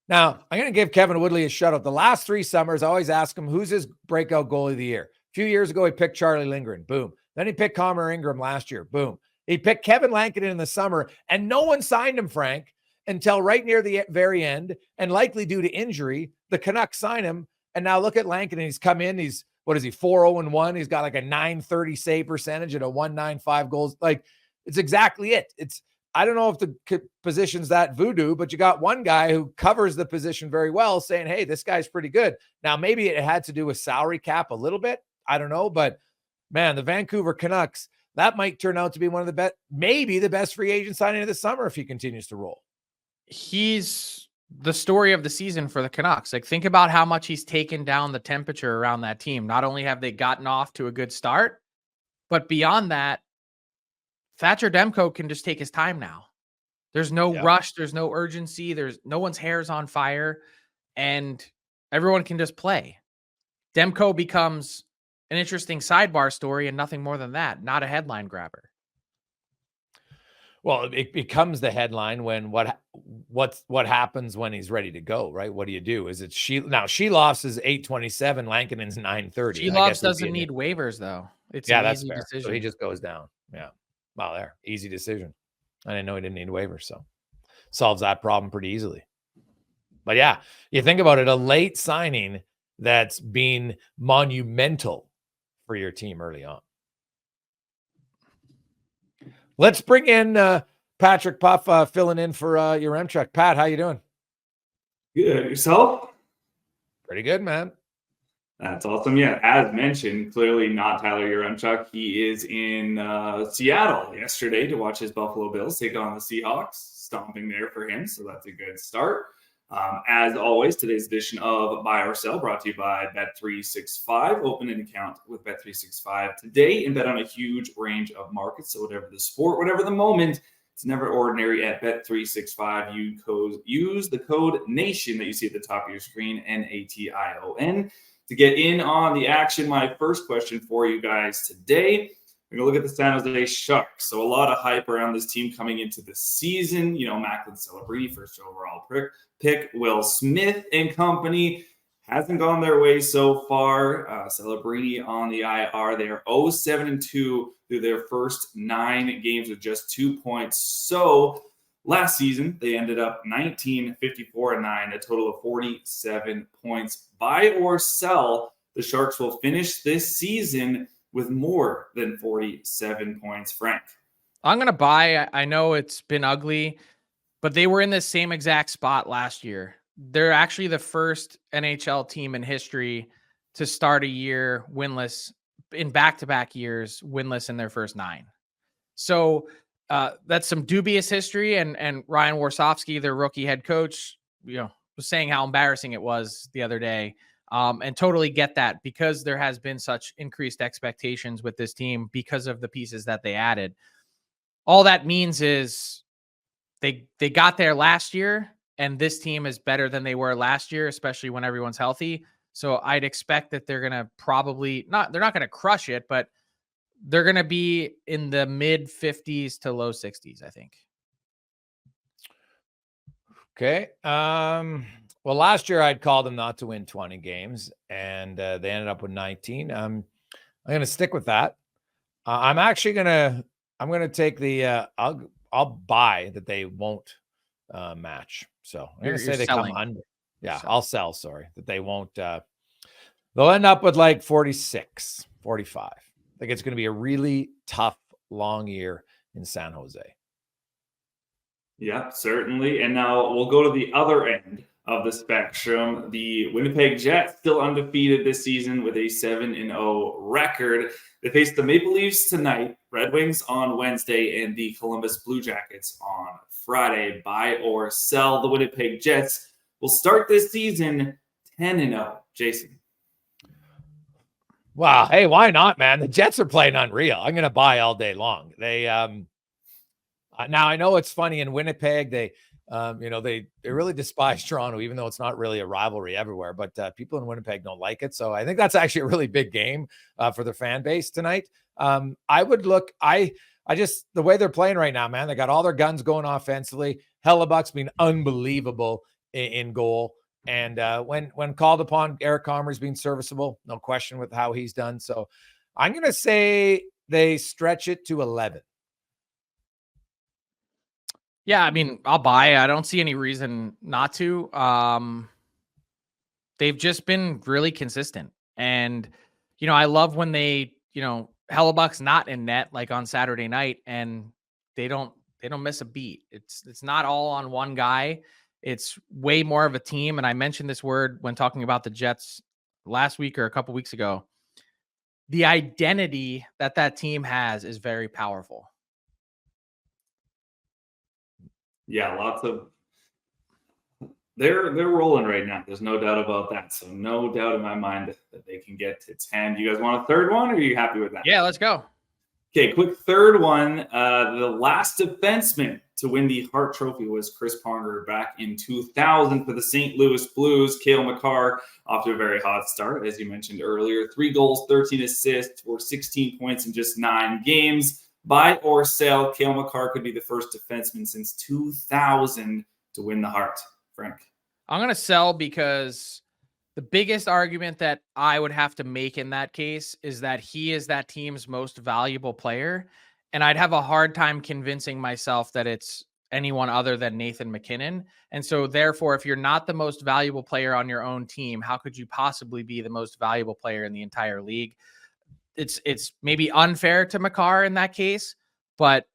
Now, I'm going to give Kevin Woodley a shout out. The last 3 summers, I always ask him, who's his breakout goalie of the year? A few years ago, he picked Charlie Lindgren. Boom. Then he picked Connor Ingram last year. Boom. He picked Kevin Lankinen in the summer, and no one signed him, Frank, until right near the very end, and likely due to injury. The Canucks signed him, and now look at Lankinen. He's come in. He's, 4-0-1. He's got like a .930 save percentage and a .195 goals. Like, it's exactly it. I don't know if the position's that voodoo, but you got one guy who covers the position very well saying, hey, this guy's pretty good. Now, maybe it had to do with salary cap a little bit. I don't know, but man, the Vancouver Canucks, that might turn out to be one of the best, maybe the best free agent signing of the summer if he continues to roll. He's the story of the season for the Canucks. Like, think about how much he's taken down the temperature around that team. Not only have they gotten off to a good start, but beyond that, Thatcher Demko can just take his time now. There's no rush. There's no urgency. There's no one's hair's on fire, and everyone can just play. Demko becomes an interesting sidebar story and nothing more than that, not a headline grabber. Well, it becomes the headline when what happens when he's ready to go, right? What do you do? Is it Sheloff's is 827, Lankinen's 930. Sheloff's doesn't need waivers though. It's an that's easy fair. decision. So he just goes down. Yeah. Wow, there. Easy decision. I didn't know he didn't need waivers, so solves that problem pretty easily. But yeah, you think about it, a late signing that's been monumental for your team early on. Let's bring in Patrick Puff filling in for Yaremchuk. Pat, how you doing? Good. Yourself? Pretty good, man. That's awesome. Yeah, as mentioned, clearly not Tyler Yaremchuk. He is in Seattle yesterday to watch his Buffalo Bills take on the Seahawks, stomping there for him. So that's a good start. As always, today's edition of Buy or Sell brought to you by Bet365. Open an account with Bet365 today and bet on a huge range of markets. So whatever the sport, whatever the moment, it's never ordinary at Bet365. Use the code NATION that you see at the top of your screen, NATION, to get in on the action. My first question for you guys today, we're going to look at the San Jose Sharks. So a lot of hype around this team coming into the season. You know, Macklin Celebrini, first overall pick, Will Smith and company. Hasn't gone their way so far. Celebrini on the IR. They are 0-7-2 through their first 9 games with just 2 points. So last season, they ended up 19-54-9, a total of 47 points. Buy or sell, the Sharks will finish this season with more than 47 points. Frank? I'm going to buy. I know it's been ugly, but they were in the same exact spot last year. They're actually the first NHL team in history to start a year winless in back-to-back years, winless in their first 9. So that's some dubious history. And Ryan Warsofsky, their rookie head coach, was saying how embarrassing it was the other day. And totally get that, because there has been such increased expectations with this team because of the pieces that they added. All that means is they got there last year, and this team is better than they were last year, especially when everyone's healthy. So I'd expect that they're going to they're not going to crush it, but they're going to be in the mid 50s to low 60s, I think. Okay. Well, last year I'd called them not to win 20 games, and they ended up with 19. I'm going to stick with that. I'm going to take the, I'll buy that they won't match. So I'm going to say they come under. Yeah, I'll sell. Sorry, that they won't. They'll end up with like 46, 45. I think it's going to be a really tough, long year in San Jose. Yeah, certainly. And now we'll go to the other end of the spectrum. The Winnipeg Jets, still undefeated this season with a 7-0 record. They face the Maple Leafs tonight, Red Wings on Wednesday, and the Columbus Blue Jackets on Friday. Buy or sell, the Winnipeg Jets will start this season 10-0. Jason? Wow. Hey, why not, man? The Jets are playing unreal. I'm going to buy all day long. They now I know it's funny in Winnipeg. They really despise Toronto, even though it's not really a rivalry everywhere. But people in Winnipeg don't like it, so I think that's actually a really big game for their fan base tonight. I would look. I just, the way they're playing right now, man. They got all their guns going offensively. Hellebuck's been unbelievable in goal. And when called upon, Eric Commer's been serviceable, no question with how he's done. So I'm going to say they stretch it to 11. Yeah, I mean, I'll buy. I don't see any reason not to. They've just been really consistent. And, I love when they, Hellebuck's not in net like on Saturday night, and they don't miss a beat. It's not all on one guy. It's way more of a team. And I mentioned this word when talking about the Jets last week or a couple weeks ago. The identity that team has is very powerful. Yeah, lots of they're rolling right now. There's no doubt about that. So no doubt in my mind that they can get to 10. You guys want a third one, or are you happy with that? Yeah, let's go. Okay, quick third one. The last defenseman to win the Hart Trophy was Chris Pronger back in 2000 for the St. Louis Blues. Cale Makar off to a very hot start, as you mentioned earlier. 3 goals, 13 assists, for 16 points in just 9 games. Buy or sell, Cale Makar could be the first defenseman since 2000 to win the Hart. Frank? I'm going to sell, because the biggest argument that I would have to make in that case is that he is that team's most valuable player. And I'd have a hard time convincing myself that it's anyone other than Nathan MacKinnon. And so therefore, if you're not the most valuable player on your own team, how could you possibly be the most valuable player in the entire league? It's maybe unfair to Makar in that case, but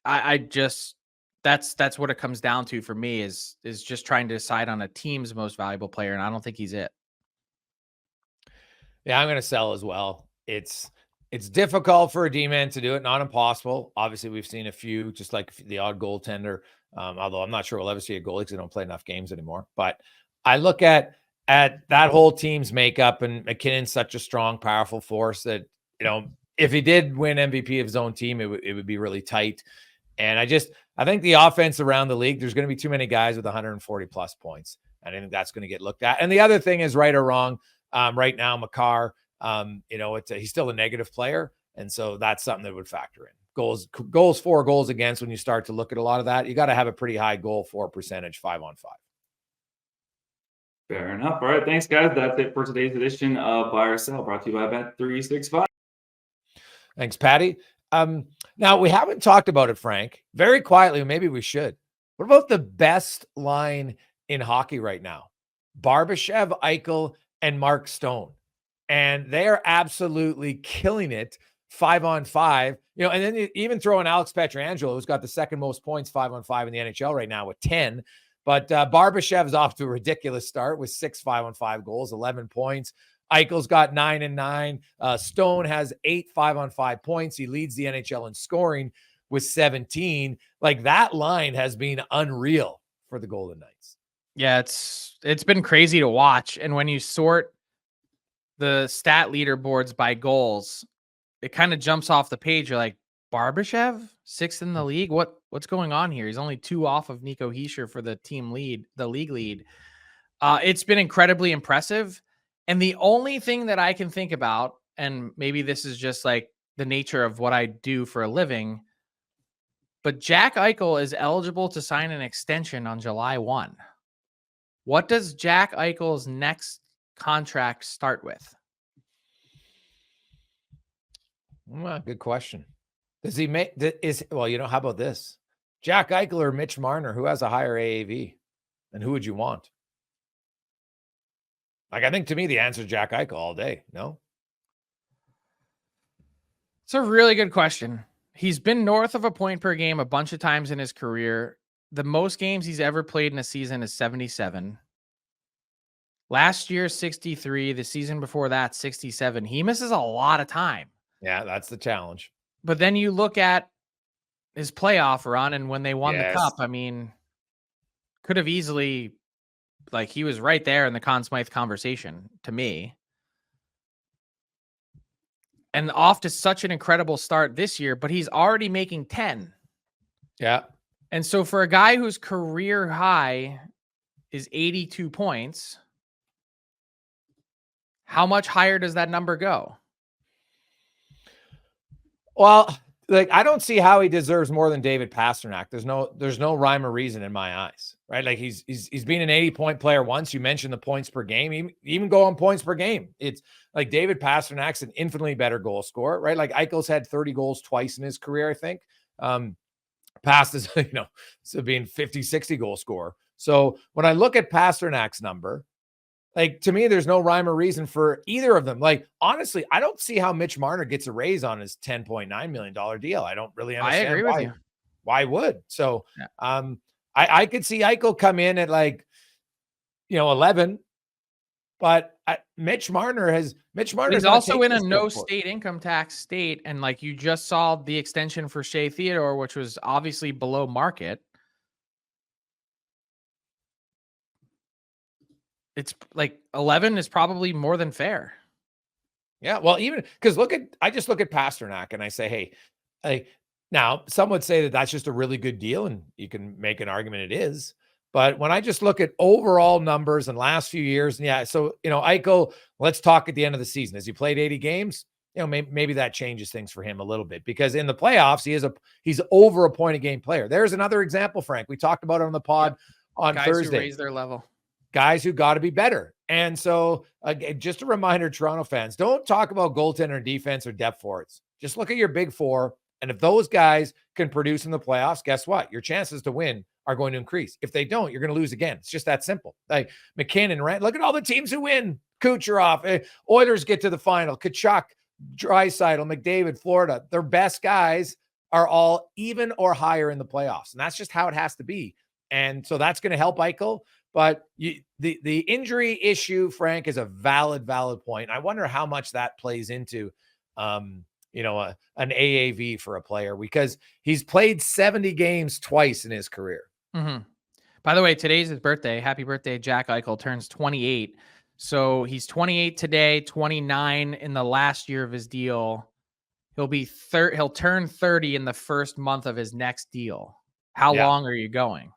I just, that's what it comes down to for me is just trying to decide on a team's most valuable player. And I don't think he's it. Yeah, I'm going to sell as well. It's difficult for a D-man to do it, not impossible. Obviously, we've seen a few, just like the odd goaltender Although I'm not sure we'll ever see a goalie because they don't play enough games anymore. But I look at that whole team's makeup, and McKinnon's such a strong, powerful force that, if he did win MVP of his own team, it would be really tight. And I think the offense around the league, there's going to be too many guys with 140 plus points. And I think that's going to get looked at. And the other thing is, right or wrong, right now, Makar, he's still a negative player. And so that's something that would factor in. Goals for, goals against. When you start to look at a lot of that, you got to have a pretty high goal for percentage 5-on-5. Fair enough. All right. Thanks, guys. That's it for today's edition of Buy or Sell, brought to you by Bet365. Thanks, Patty. Now, we haven't talked about it, Frank, very quietly. Maybe we should. What about the best line in hockey right now? Barbashev, Eichel, and Mark Stone. And they are absolutely killing it 5-on-5. And then you even throw in Alex Pietrangelo, who's got the second most points 5-on-5 in the NHL right now with 10. But Barbashev's off to a ridiculous start with 6 5-on-5 goals, 11 points. Eichel's got 9 and 9. Stone has 8 5-on-5 points. He leads the NHL in scoring with 17. Like, that line has been unreal for the Golden Knights. Yeah, it's been crazy to watch. And when you sort the stat leaderboards by goals, it kind of jumps off the page. You're like, Barbashev, 6th in the league? What's going on here? He's only 2 off of Nico Hischier for the league lead. It's been incredibly impressive. And the only thing that I can think about, and maybe this is just like the nature of what I do for a living, but Jack Eichel is eligible to sign an extension on July 1. What does Jack Eichel's next contract start with? Well, good question. Does he make how about this? Jack Eichel or Mitch Marner, who has a higher AAV? And who would you want? Like, I think to me, the answer is Jack Eichel all day. No? It's a really good question. He's been north of a point per game a bunch of times in his career. The most games he's ever played in a season is 77. Last year, 63. The season before that, 67. He misses a lot of time. Yeah, that's the challenge. But then you look at his playoff run, and when they won the cup, I mean, could have easily, like, he was right there in the Conn Smythe conversation to me. And off to such an incredible start this year, but he's already making 10. Yeah. And so for a guy whose career high is 82 points, how much higher does that number go? Well, like, I don't see how he deserves more than David Pastrnak. There's no rhyme or reason in my eyes, right? Like, he's been an 80-point player once. You mentioned the points per game. Even go on points per game. It's like David Pasternak's an infinitely better goal scorer, right? Like, Eichel's had 30 goals twice in his career, I think. Past is, so being 50, 60 goal scorer. So when I look at Pasternak's number, like, to me, there's no rhyme or reason for either of them. Like, honestly, I don't see how Mitch Marner gets a raise on his $10.9 million deal. I don't really understand. I agree with you. Why would? So, yeah. I could see Eichel come in at 11, but Mitch Marner. He's also in a no state income tax state. And like, you just saw the extension for Shea Theodore, which was obviously below market. It's like 11 is probably more than fair. Yeah. Well, even because I just look at Pastrnak and I say, hey, now some would say that that's just a really good deal, and you can make an argument it is. But when I just look at overall numbers in the last few years, so, Eichel, let's talk at the end of the season. Has he played 80 games? Maybe that changes things for him a little bit, because in the playoffs, he's over a point a game player. There's another example, Frank. We talked about it on the pod on guys Thursday. Who raise their level. Guys who got to be better. And so, just a reminder, Toronto fans, don't talk about goaltender and defense or depth forwards. Just look at your big four. And if those guys can produce in the playoffs, guess what? Your chances to win are going to increase. If they don't, you're going to lose again. It's just that simple. Like McKinnon, right? Look at all the teams who win. Kucherov, Oilers get to the final. Tkachuk, Draisaitl, McDavid, Florida. Their best guys are all even or higher in the playoffs. And that's just how it has to be. And so that's going to help Eichel. But the injury issue, Frank, is a valid point. I wonder how much that plays into, an AAV for a player, because he's played 70 games twice in his career. Mm-hmm. By the way, today's his birthday. Happy birthday, Jack Eichel turns 28. So he's 28 today, 29 in the last year of his deal. He'll turn 30 in the first month of his next deal. How long are you going?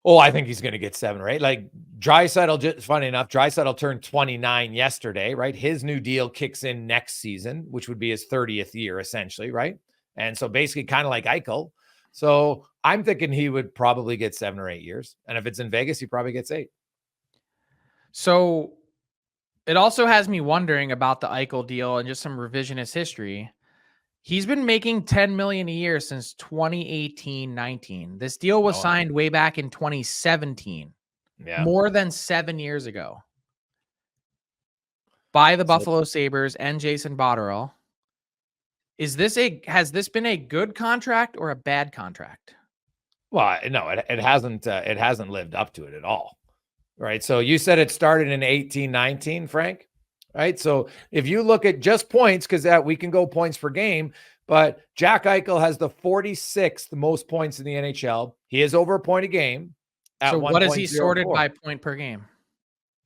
Oh, I think he's going to get 7 or 8. Like Draisaitl, funny enough, Draisaitl turned 29 yesterday, right? His new deal kicks in next season, which would be his 30th year, essentially, right? And so basically kind of like Eichel. So I'm thinking he would probably get 7 or 8 years. And if it's in Vegas, he probably gets 8. So it also has me wondering about the Eichel deal and just some revisionist history. He's been making $10 million a year since 2018-19. This deal was signed way back in 2017. Yeah. More than 7 years ago. By the Buffalo Sabres and Jason Botterill. Has this been a good contract or a bad contract? Well, no, it hasn't lived up to it at all. Right. So you said it started in 18-19, Frank. Right. So if you look at just points, because we can go points per game, but Jack Eichel has the 46th most points in the NHL. He is over a point a game. So what is he sorted by point per game?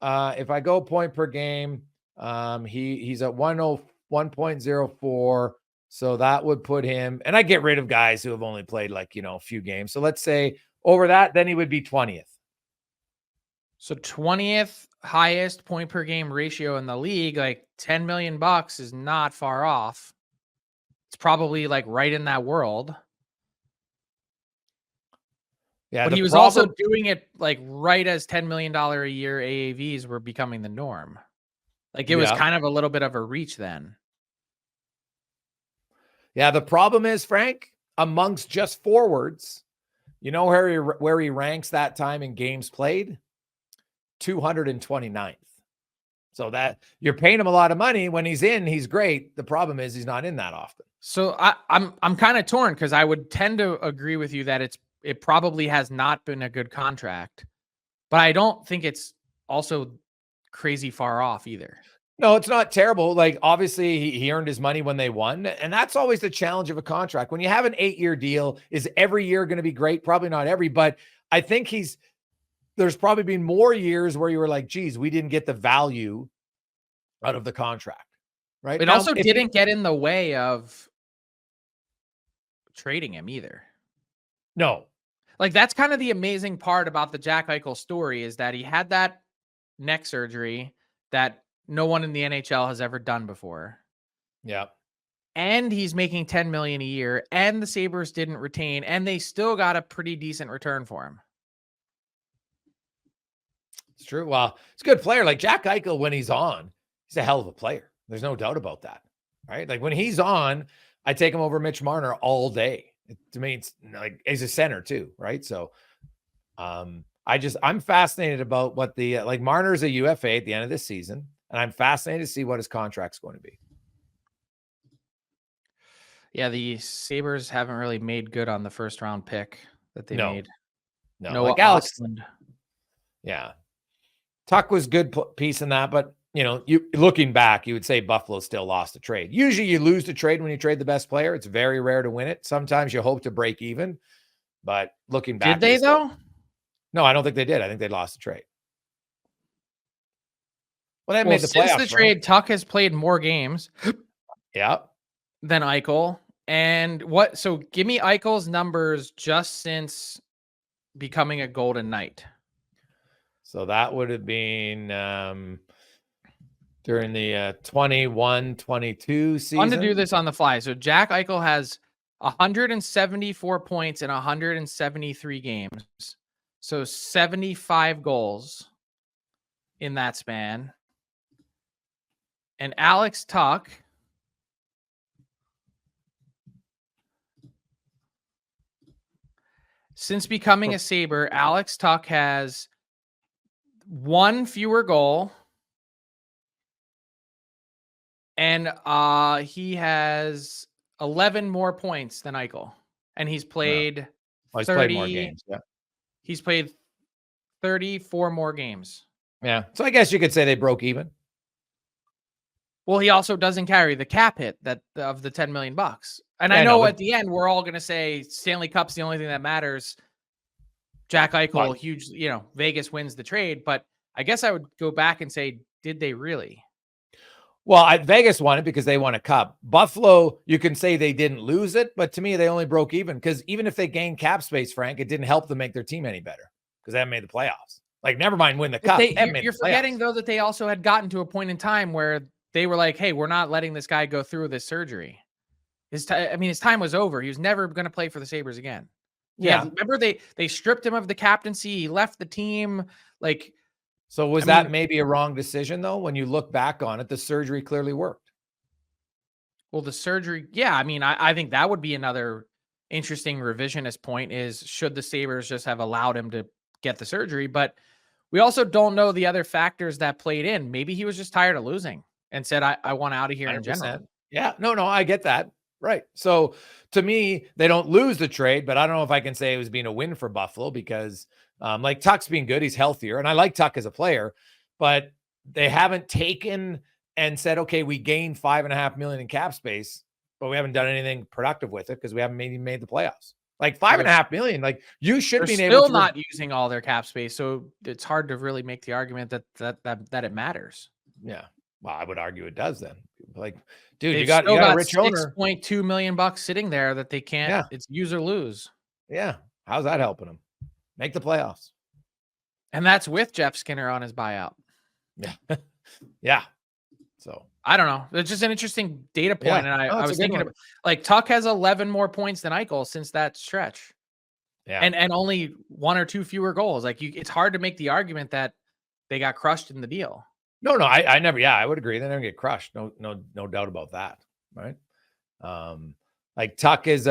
If I go point per game, he's at 1.04. So that would put him, and I get rid of guys who have only played like, a few games. So let's say over that, then he would be 20th. So 20th highest point per game ratio in the league, like $10 million is not far off. It's probably like right in that world. Yeah, but he was also doing it like right as $10 million a year AAVs were becoming the norm. Like it was kind of a little bit of a reach then. Yeah, the problem is, Frank, amongst just forwards, you know where he ranks that time in games played? 229th. So that you're paying him a lot of money. When he's in, he's great. The problem is he's not in that often. So I'm kind of torn because I would tend to agree with you that it probably has not been a good contract, but I don't think it's also crazy far off either. No, it's not terrible. Like obviously he earned his money when they won. And that's always the challenge of a contract. When you have an 8-year deal, is every year going to be great? Probably not every, but I think there's probably been more years where you were like, geez, we didn't get the value out of the contract, right? It also didn't get in the way of trading him either. No. Like that's kind of the amazing part about the Jack Eichel story is that he had that neck surgery that no one in the NHL has ever done before. Yeah. And he's making $10 million a year and the Sabres didn't retain and they still got a pretty decent return for him. It's true. Well, it's a good player. Like Jack Eichel, when he's on, he's a hell of a player. There's no doubt about that. Right. Like when he's on, I take him over Mitch Marner all day. To me, it's like he's a center too. Right. So I'm fascinated about what like Marner's a UFA at the end of this season. And I'm fascinated to see what his contract's going to be. Yeah. The Sabres haven't really made good on the first round pick that they made. No, like Alex. Yeah. Tuck was good piece in that, but you looking back, you would say Buffalo still lost a trade. Usually you lose the trade when you trade the best player. It's very rare to win it. Sometimes you hope to break even, but looking back. Did they though? No, I don't think they did. I think they lost the trade. Well, they made the playoffs. Since the trade, Tuck has played more games. Yeah. Than Eichel. And so give me Eichel's numbers just since becoming a Golden Knight. So that would have been during the 21-22 season. Fun to do this on the fly. So Jack Eichel has 174 points in 173 games. So 75 goals in that span. And Alex Tuck since becoming a Sabre, Alex Tuck has 1 fewer goal, and he has 11 more points than Eichel, and he's played. He's played more games. Yeah, he's played 34 more games. Yeah, so I guess you could say they broke even. Well, he also doesn't carry the cap hit of the $10 million. And Yeah, I know but at the end, we're all going to say Stanley Cup's the only thing that matters. Jack Eichel, huge, Vegas wins the trade. But I guess I would go back and say, did they really? Well, Vegas won it because they won a cup. Buffalo, you can say they didn't lose it, but to me, they only broke even because even if they gained cap space, Frank, it didn't help them make their team any better because they haven't made the playoffs. Like, never mind win the cup. You're forgetting, though, that they also had gotten to a point in time where they were like, hey, we're not letting this guy go through this surgery. His time was over. He was never going to play for the Sabres again. Yeah. Remember, they stripped him of the captaincy. He left the team. So was that maybe a wrong decision, though? When you look back on it, the surgery clearly worked. Well, the surgery, yeah. I think that would be another interesting revisionist point is should the Sabres just have allowed him to get the surgery? But we also don't know the other factors that played in. Maybe he was just tired of losing and said, I want out of here 100%. In general. Yeah, no, I get that. Right. So to me, they don't lose the trade, but I don't know if I can say it was being a win for Buffalo because like Tuck's being good. He's healthier. And I like Tuck as a player, but they haven't taken and said, okay, we gained $5.5 million in cap space, but we haven't done anything productive with it because we haven't made the playoffs. Like $5.5 million, like you should be still not using all their cap space. So it's hard to really make the argument that it matters. Yeah. Well, I would argue it does then. Like, dude, They've you got a rich owner. $6.2 million sitting there that they can't. Yeah. It's use or lose. Yeah. How's that helping them make the playoffs? And that's with Jeff Skinner on his buyout. Yeah. Yeah. So I don't know. It's just an interesting data point. Yeah. And I was thinking about, like, Tuck has 11 more points than Eichel since that stretch. Yeah. And only 1 or 2 fewer goals. Like it's hard to make the argument that they got crushed in the deal. No, I never. Yeah, I would agree. They never get crushed. No doubt about that. Right. Like Tuck is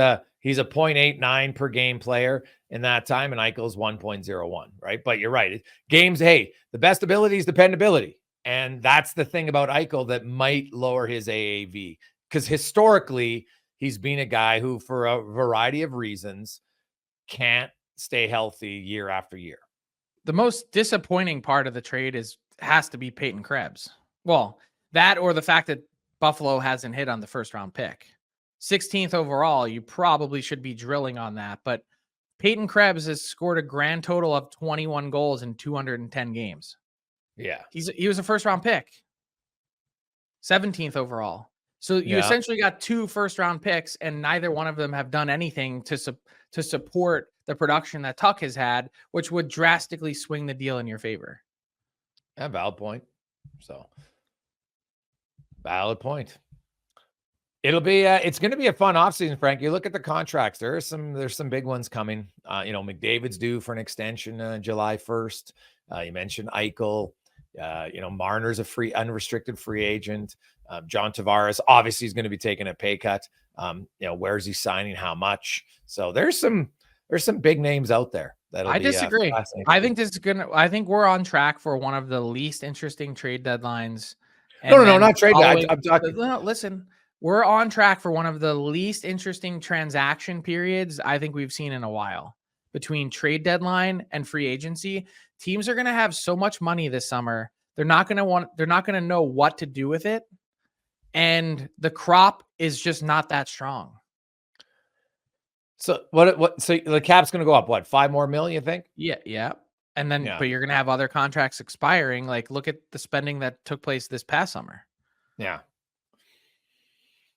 he's a 0.89 per game player in that time, and Eichel's 1.01. Right. But you're right. Games. Hey, the best ability is dependability, and that's the thing about Eichel that might lower his AAV because historically he's been a guy who, for a variety of reasons, can't stay healthy year after year. The most disappointing part of the trade has to be Peyton Krebs. Well, that or the fact that Buffalo hasn't hit on the first round pick. 16th overall, you probably should be drilling on that. But Peyton Krebs has scored a grand total of 21 goals in 210 games. Yeah. He was a first round pick. 17th overall. So you essentially got 2 first round picks, and neither one of them have done anything to support the production that Tuck has had, which would drastically swing the deal in your favor. Yeah, valid point. So, valid point. It'll be it's going to be a fun offseason, Frank. You look at the contracts. There's some big ones coming. McDavid's due for an extension July 1st. You mentioned Eichel. Marner's a unrestricted free agent. John Tavares obviously is going to be taking a pay cut. Where's he signing? How much? So there's some big names out there. I disagree. I think we're on track for one of the least interesting trade deadlines. No, not trade. I'm talking. Listen, we're on track for one of the least interesting transaction periods I think we've seen in a while. Between trade deadline and free agency, teams are going to have so much money this summer. They're not going to know what to do with it. And the crop is just not that strong. So so the cap's going to go up, what, $5 more million, you think? Yeah. And then, but you're going to have other contracts expiring. Like, look at the spending that took place this past summer. Yeah.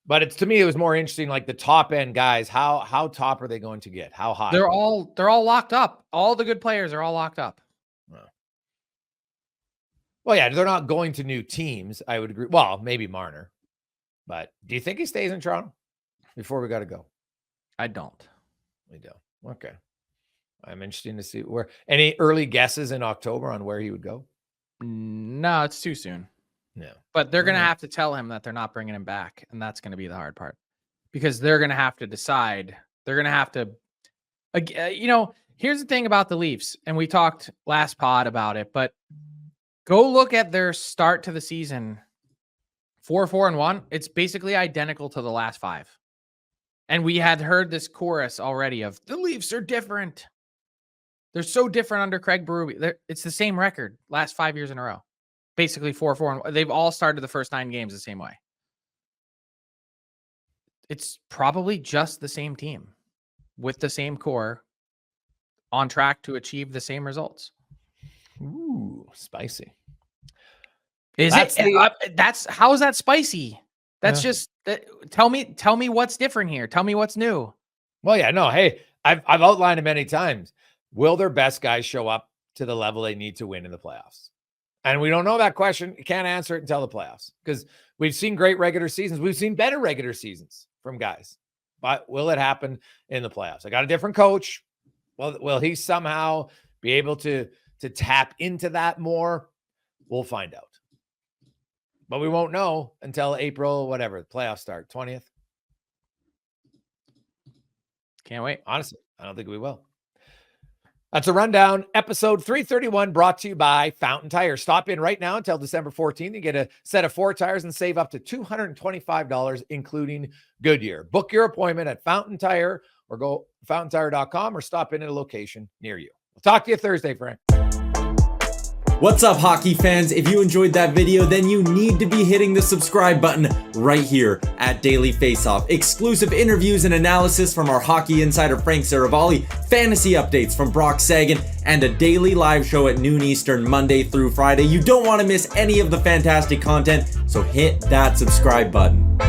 But to me, it was more interesting, like the top end guys, how top are they going to get? How high? They're all locked up. All the good players are all locked up. Well, yeah, they're not going to new teams. I would agree. Well, maybe Marner. But do you think he stays in Toronto before we got to go? I don't. We don't. Okay. I'm interested to see where. Any early guesses in October on where he would go? No, it's too soon. No. But they're going to have to tell him that they're not bringing him back. And that's going to be the hard part. Because they're going to have to decide. They're going to have to. Here's the thing about the Leafs. And we talked last pod about it. But go look at their start to the season. 4-4-1. It's basically identical to the last 5. And we had heard this chorus already of the Leafs are different. They're so different under Craig Berube. It's the same record last 5 years in a row. basically 4-4. They've all started the first 9 games the same way. It's probably just the same team with the same core on track to achieve the same results. Ooh, spicy. That's how is that spicy? That's just tell me what's different here. Tell me what's new. Well, yeah, no. Hey, I've outlined it many times. Will their best guys show up to the level they need to win in the playoffs? And we don't know that question. You can't answer it until the playoffs, because we've seen great regular seasons. We've seen better regular seasons from guys, but will it happen in the playoffs? I got a different coach. Well, will he somehow be able to tap into that more? We'll find out. But we won't know until April, whatever, the playoffs start, 20th. Can't wait. Honestly, I don't think we will. That's a rundown. Episode 331 brought to you by Fountain Tire. Stop in right now until December 14th. You get a set of 4 tires and save up to $225, including Goodyear. Book your appointment at Fountain Tire or go fountaintire.com or stop in at a location near you. We'll talk to you Thursday, Frank. What's up, hockey fans? If you enjoyed that video, then you need to be hitting the subscribe button right here at Daily Faceoff. Exclusive interviews and analysis from our hockey insider Frank Saravalli, fantasy updates from Brock Sagan, and a daily live show at noon Eastern, Monday through Friday. You don't want to miss any of the fantastic content, so hit that subscribe button.